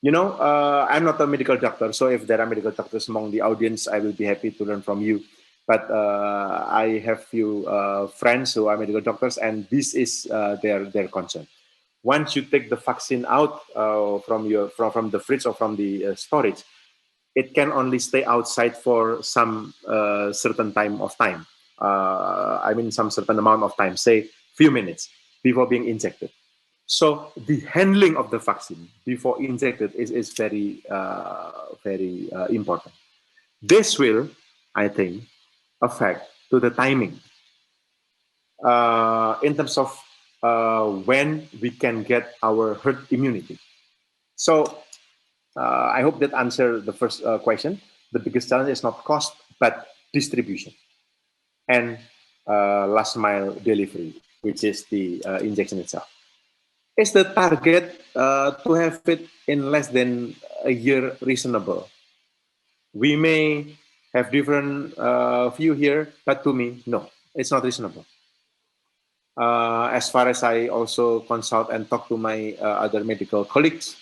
I'm not a medical doctor, so if there are medical doctors among the audience, I will be happy to learn from you. But I have few friends who are medical doctors, and this is their concern. Once you take the vaccine out from the fridge or from the storage, it can only stay outside for some certain time. I mean, some certain amount of time, say few minutes before being injected. So the handling of the vaccine before injected is very, important. This will, I think, affect to the timing in terms of when we can get our herd immunity. So I hope that answered the first question. The biggest challenge is not cost, but distribution and last mile delivery, which is the injection itself. Is the target to have it in less than a year reasonable? We may have different view here, but to me, no, it's not reasonable. As far as I also consult and talk to my other medical colleagues,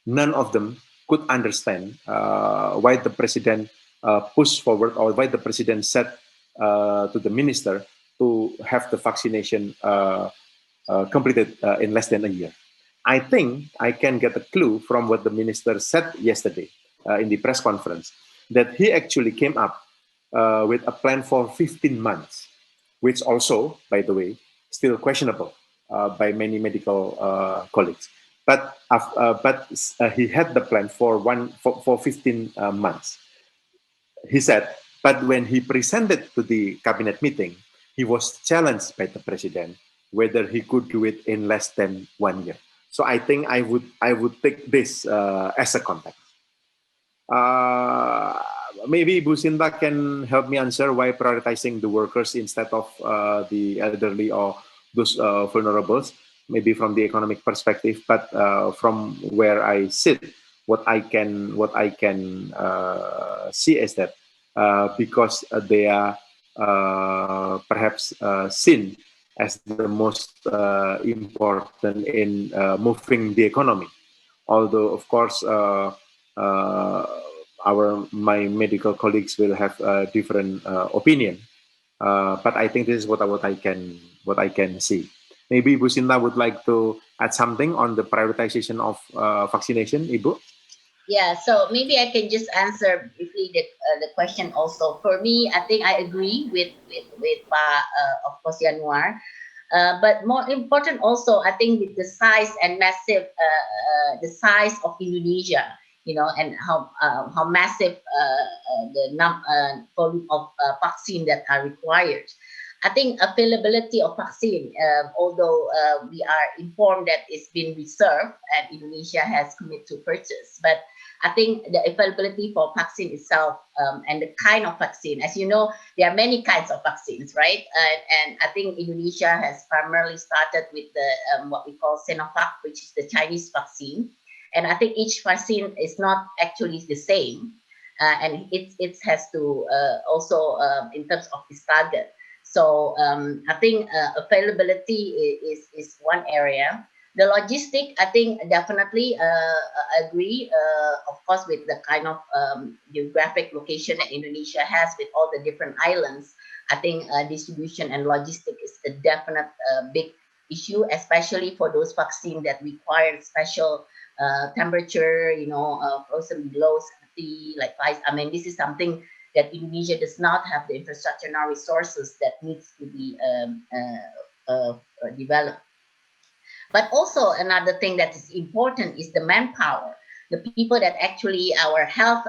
none of them could understand why the president pushed forward or why the president said to the minister to have the vaccination completed in less than a year. I think I can get a clue from what the minister said yesterday in the press conference, that he actually came up with a plan for 15 months, which also, by the way, still questionable by many medical colleagues. But he had the plan for 15 months. He said, but when he presented to the cabinet meeting, he was challenged by the president whether he could do it in less than 1 year. So I think I would take this as a context. Maybe Bu Sinta can help me answer why prioritizing the workers instead of the elderly or those vulnerables, maybe from the economic perspective, but from where I sit, what I can see is that because they are perhaps seen as the most important in moving the economy. Although, of course, my medical colleagues will have a different opinion, but I think this is what I can see. Maybe Bu Sinta would like to add something on the prioritization of vaccination, Ibu. Yeah, so maybe I can just answer briefly the question also. For me, I think I agree with of course, Yanuar. But more important also, I think with the size and massive, the size of Indonesia, and how massive the volume of vaccine that are required. I think availability of vaccine, although we are informed that it's been reserved and Indonesia has committed to purchase, but I think the availability for vaccine itself and the kind of vaccine, as you know, there are many kinds of vaccines, right? And I think Indonesia has primarily started with the what we call Sinovac, which is the Chinese vaccine. And I think each vaccine is not actually the same. And it has to also, in terms of its target. So I think availability is one area. The logistic, I think definitely agree, of course, with the kind of geographic location that Indonesia has with all the different islands. I think distribution and logistic is a definite big issue, especially for those vaccines that require special temperature, frozen below 70, like ice. I mean, this is something that Indonesia does not have the infrastructure nor resources that needs to be developed. But also another thing that is important is the manpower, the people that actually, our health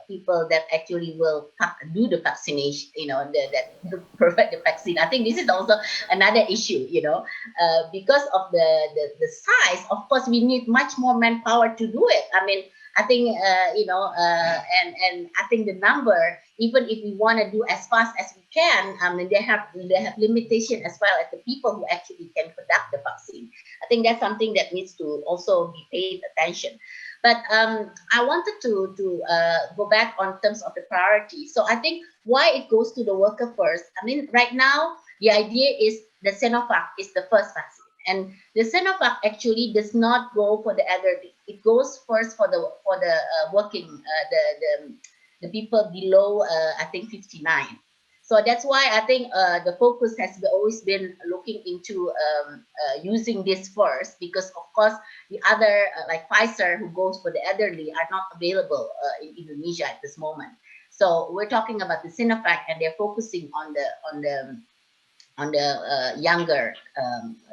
people that actually will do the vaccination, that provide the vaccine. I think this is also another issue, because of the size. Of course, we need much more manpower to do it. I mean, I think, and I think the number, even if we want to do as fast as we can, I mean, they have limitation as well as the people who actually can conduct the vaccine. I think that's something that needs to also be paid attention. But I wanted to go back on terms of the priority. So I think why it goes to the worker first. I mean, right now, the idea is the Sinovac is the first vaccine. And the Sinovac actually does not go for the elderly. It goes first for the working, the people below, I think, 59. So that's why I think the focus has always been looking into using this first, because of course the other like Pfizer, who goes for the elderly, are not available in Indonesia at this moment. So we're talking about the Sinovac, and they're focusing on the younger,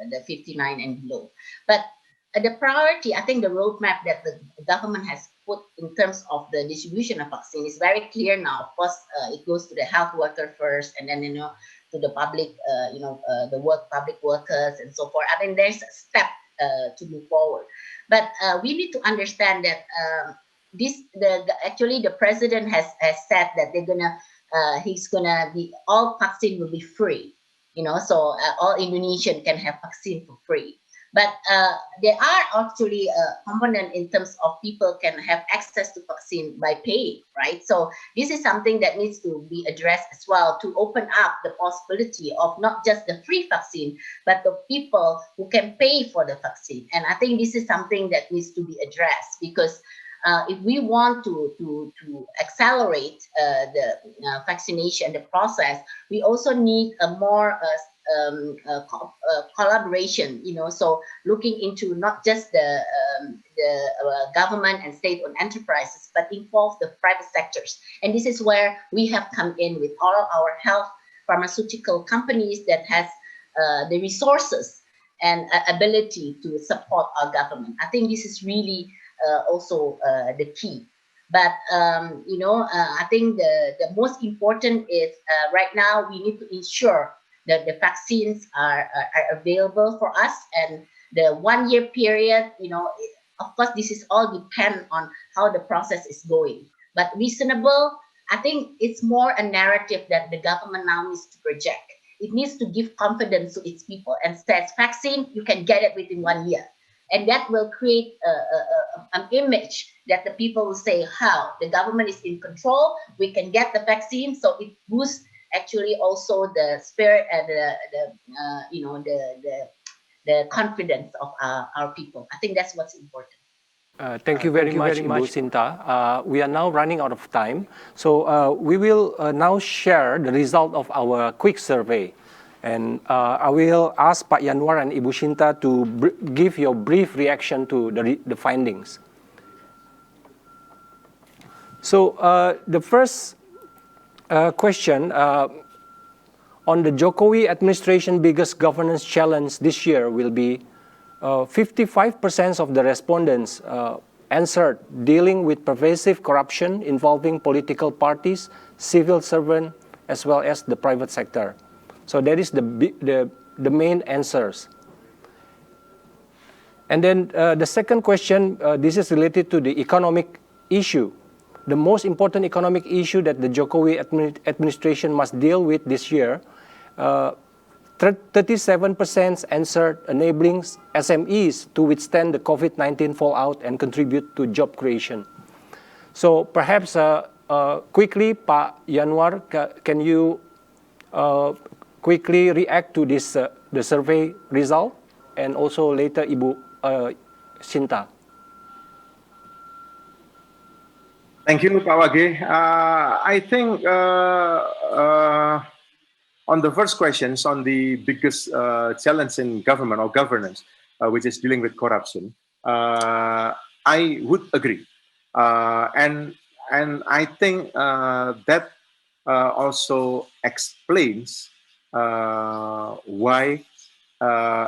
the 59 and below. But the priority, I think the roadmap that the government has put in terms of the distribution of vaccine is very clear now. Of course, it goes to the health worker first, and then to the public, public workers and so forth. I think there's a step to move forward, but we need to understand that actually the president has said that he's gonna be, all vaccine will be free, so all Indonesian can have vaccine for free. But there are actually a component in terms of people can have access to vaccine by paying, right? So this is something that needs to be addressed as well, to open up the possibility of not just the free vaccine, but the people who can pay for the vaccine. And I think this is something that needs to be addressed, because if we want to accelerate the vaccination, the process, we also need a more collaboration, so looking into not just the government and state-owned enterprises, but involve the private sectors. And this is where we have come in with all of our health pharmaceutical companies that has the resources and ability to support our government. I think this is really also the key. But I think the most important is right now we need to ensure that the vaccines are available for us, and the 1 year period, of course, this is all depend on how the process is going. But reasonable, I think it's more a narrative that the government now needs to project. It needs to give confidence to its people and says vaccine, you can get it within 1 year. And that will create an image that the people will say, how the government is in control, we can get the vaccine. So it boosts actually also the spirit and the confidence of our people. I think that's what's important. Thank you very much, Ibu Shinta. We are now running out of time. So we will now share the result of our quick survey. And I will ask Pak Yanuar and Ibu Shinta to give your brief reaction to the findings. So the first question on the Jokowi administration biggest governance challenge this year will be 55% of the respondents answered dealing with pervasive corruption involving political parties, civil servants, as well as the private sector. So that is the main answers. And then the second question, this is related to the economic issue. The most important economic issue that the Jokowi administration must deal with this year, 37% answered enabling SMEs to withstand the COVID-19 fallout and contribute to job creation. So perhaps quickly, Pak Yanuar, can you quickly react to this the survey result, and also later Ibu Shinta. Thank you, Pak Wage. I think on the first questions, on the biggest challenge in government or governance, which is dealing with corruption, I would agree. And I think that also explains why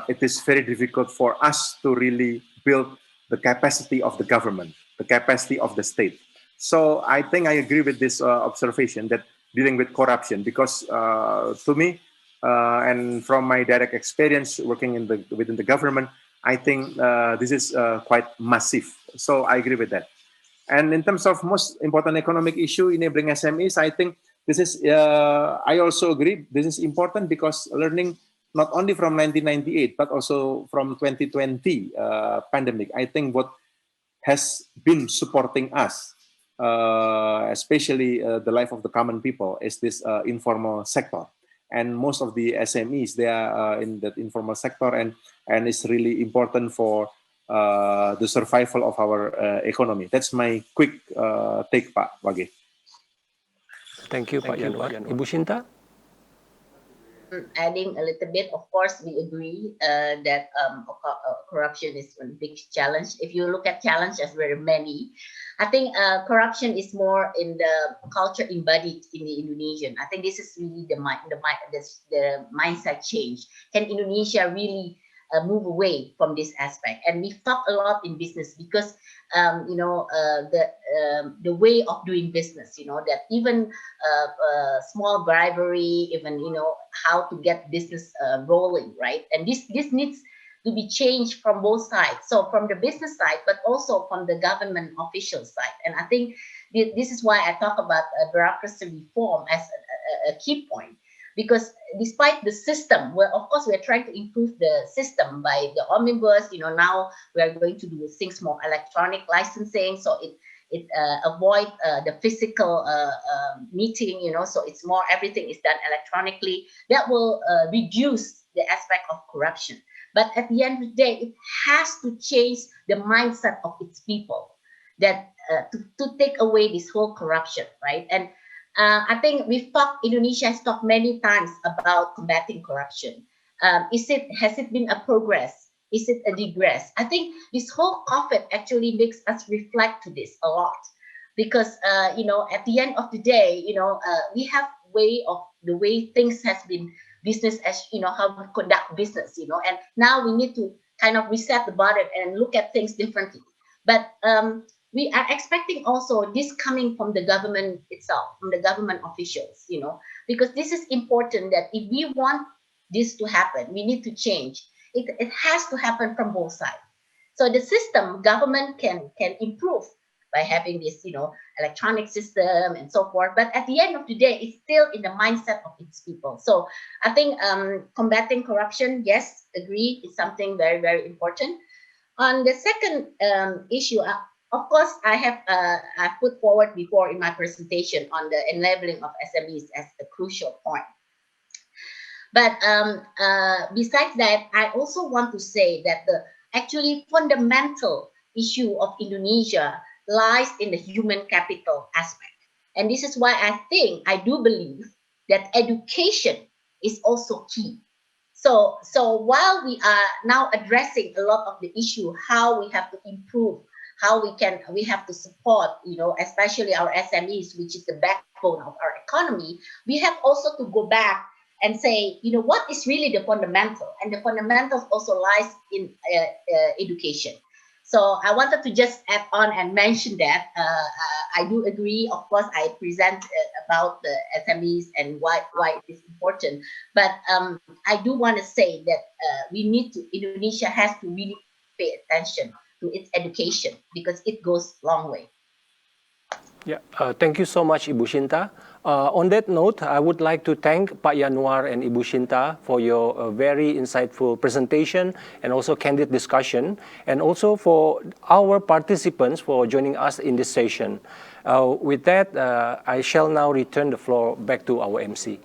it is very difficult for us to really build the capacity of the government, the capacity of the state. So I think I agree with this observation that dealing with corruption, because to me, and from my direct experience working within the government, I think this is quite massive. So I agree with that. And in terms of most important economic issue enabling SMEs, I think this is, I also agree, this is important because learning not only from 1998, but also from 2020 pandemic, I think what has been supporting us, especially the life of the common people, is this informal sector. And most of the SMEs, they are in that informal sector, and it's really important for the survival of our economy. That's my quick take, Pak Wage. Thank you, Pak Yanuar. Ibu Shinta? adding a little bit, of course, we agree that corruption is a big challenge. If you look at challenges, very many. I think corruption is more in the culture embodied in the Indonesian. I think this is really the mindset change. Can Indonesia really move away from this aspect? And we've talked a lot in business because the way of doing business, that even small bribery, even how to get business rolling, right? And this needs to be changed from both sides. So from the business side, but also from the government official side. And I think this is why I talk about bureaucracy reform as a key point. Because despite the system, well, of course, we're trying to improve the system by the omnibus. Now we are going to do things more electronic licensing, so it avoid the physical meeting. So it's more, everything is done electronically. That will reduce the aspect of corruption. But at the end of the day, it has to change the mindset of its people, that to take away this whole corruption, right? And I think Indonesia has talked many times about combating corruption. Has it been a progress? Is it a regress? I think this whole COVID actually makes us reflect to this a lot, because at the end of the day, we have the way things has been business as how we conduct business, and now we need to kind of reset the button and look at things differently. But we are expecting also this coming from the government itself, from the government officials, because this is important, that if we want this to happen, we need to change. It has to happen from both sides. So the system, government can improve by having this, electronic system and so forth. But at the end of the day, it's still in the mindset of its people. So I think combating corruption, yes, agree, is something very, very important. On the second issue, of course, I put forward before in my presentation on the enabling of SMEs as a crucial point. But besides that, I also want to say that the actually fundamental issue of Indonesia lies in the human capital aspect. And this is why I do believe that education is also key. So while we are now addressing a lot of the issue, how we have to improve, how we have to support, especially our SMEs, which is the backbone of our economy, we have also to go back and say, what is really the fundamental? And the fundamentals also lies in education. So I wanted to just add on and mention that. I do agree. Of course, I present about the SMEs and why it is important. But I do want to say that Indonesia has to really pay attention to its education, because it goes a long way. Yeah, thank you so much, Ibu Shinta. On that note, I would like to thank Pak Yanuar and Ibu Shinta for your very insightful presentation and also candid discussion, and also for our participants for joining us in this session. With that, I shall now return the floor back to our MC.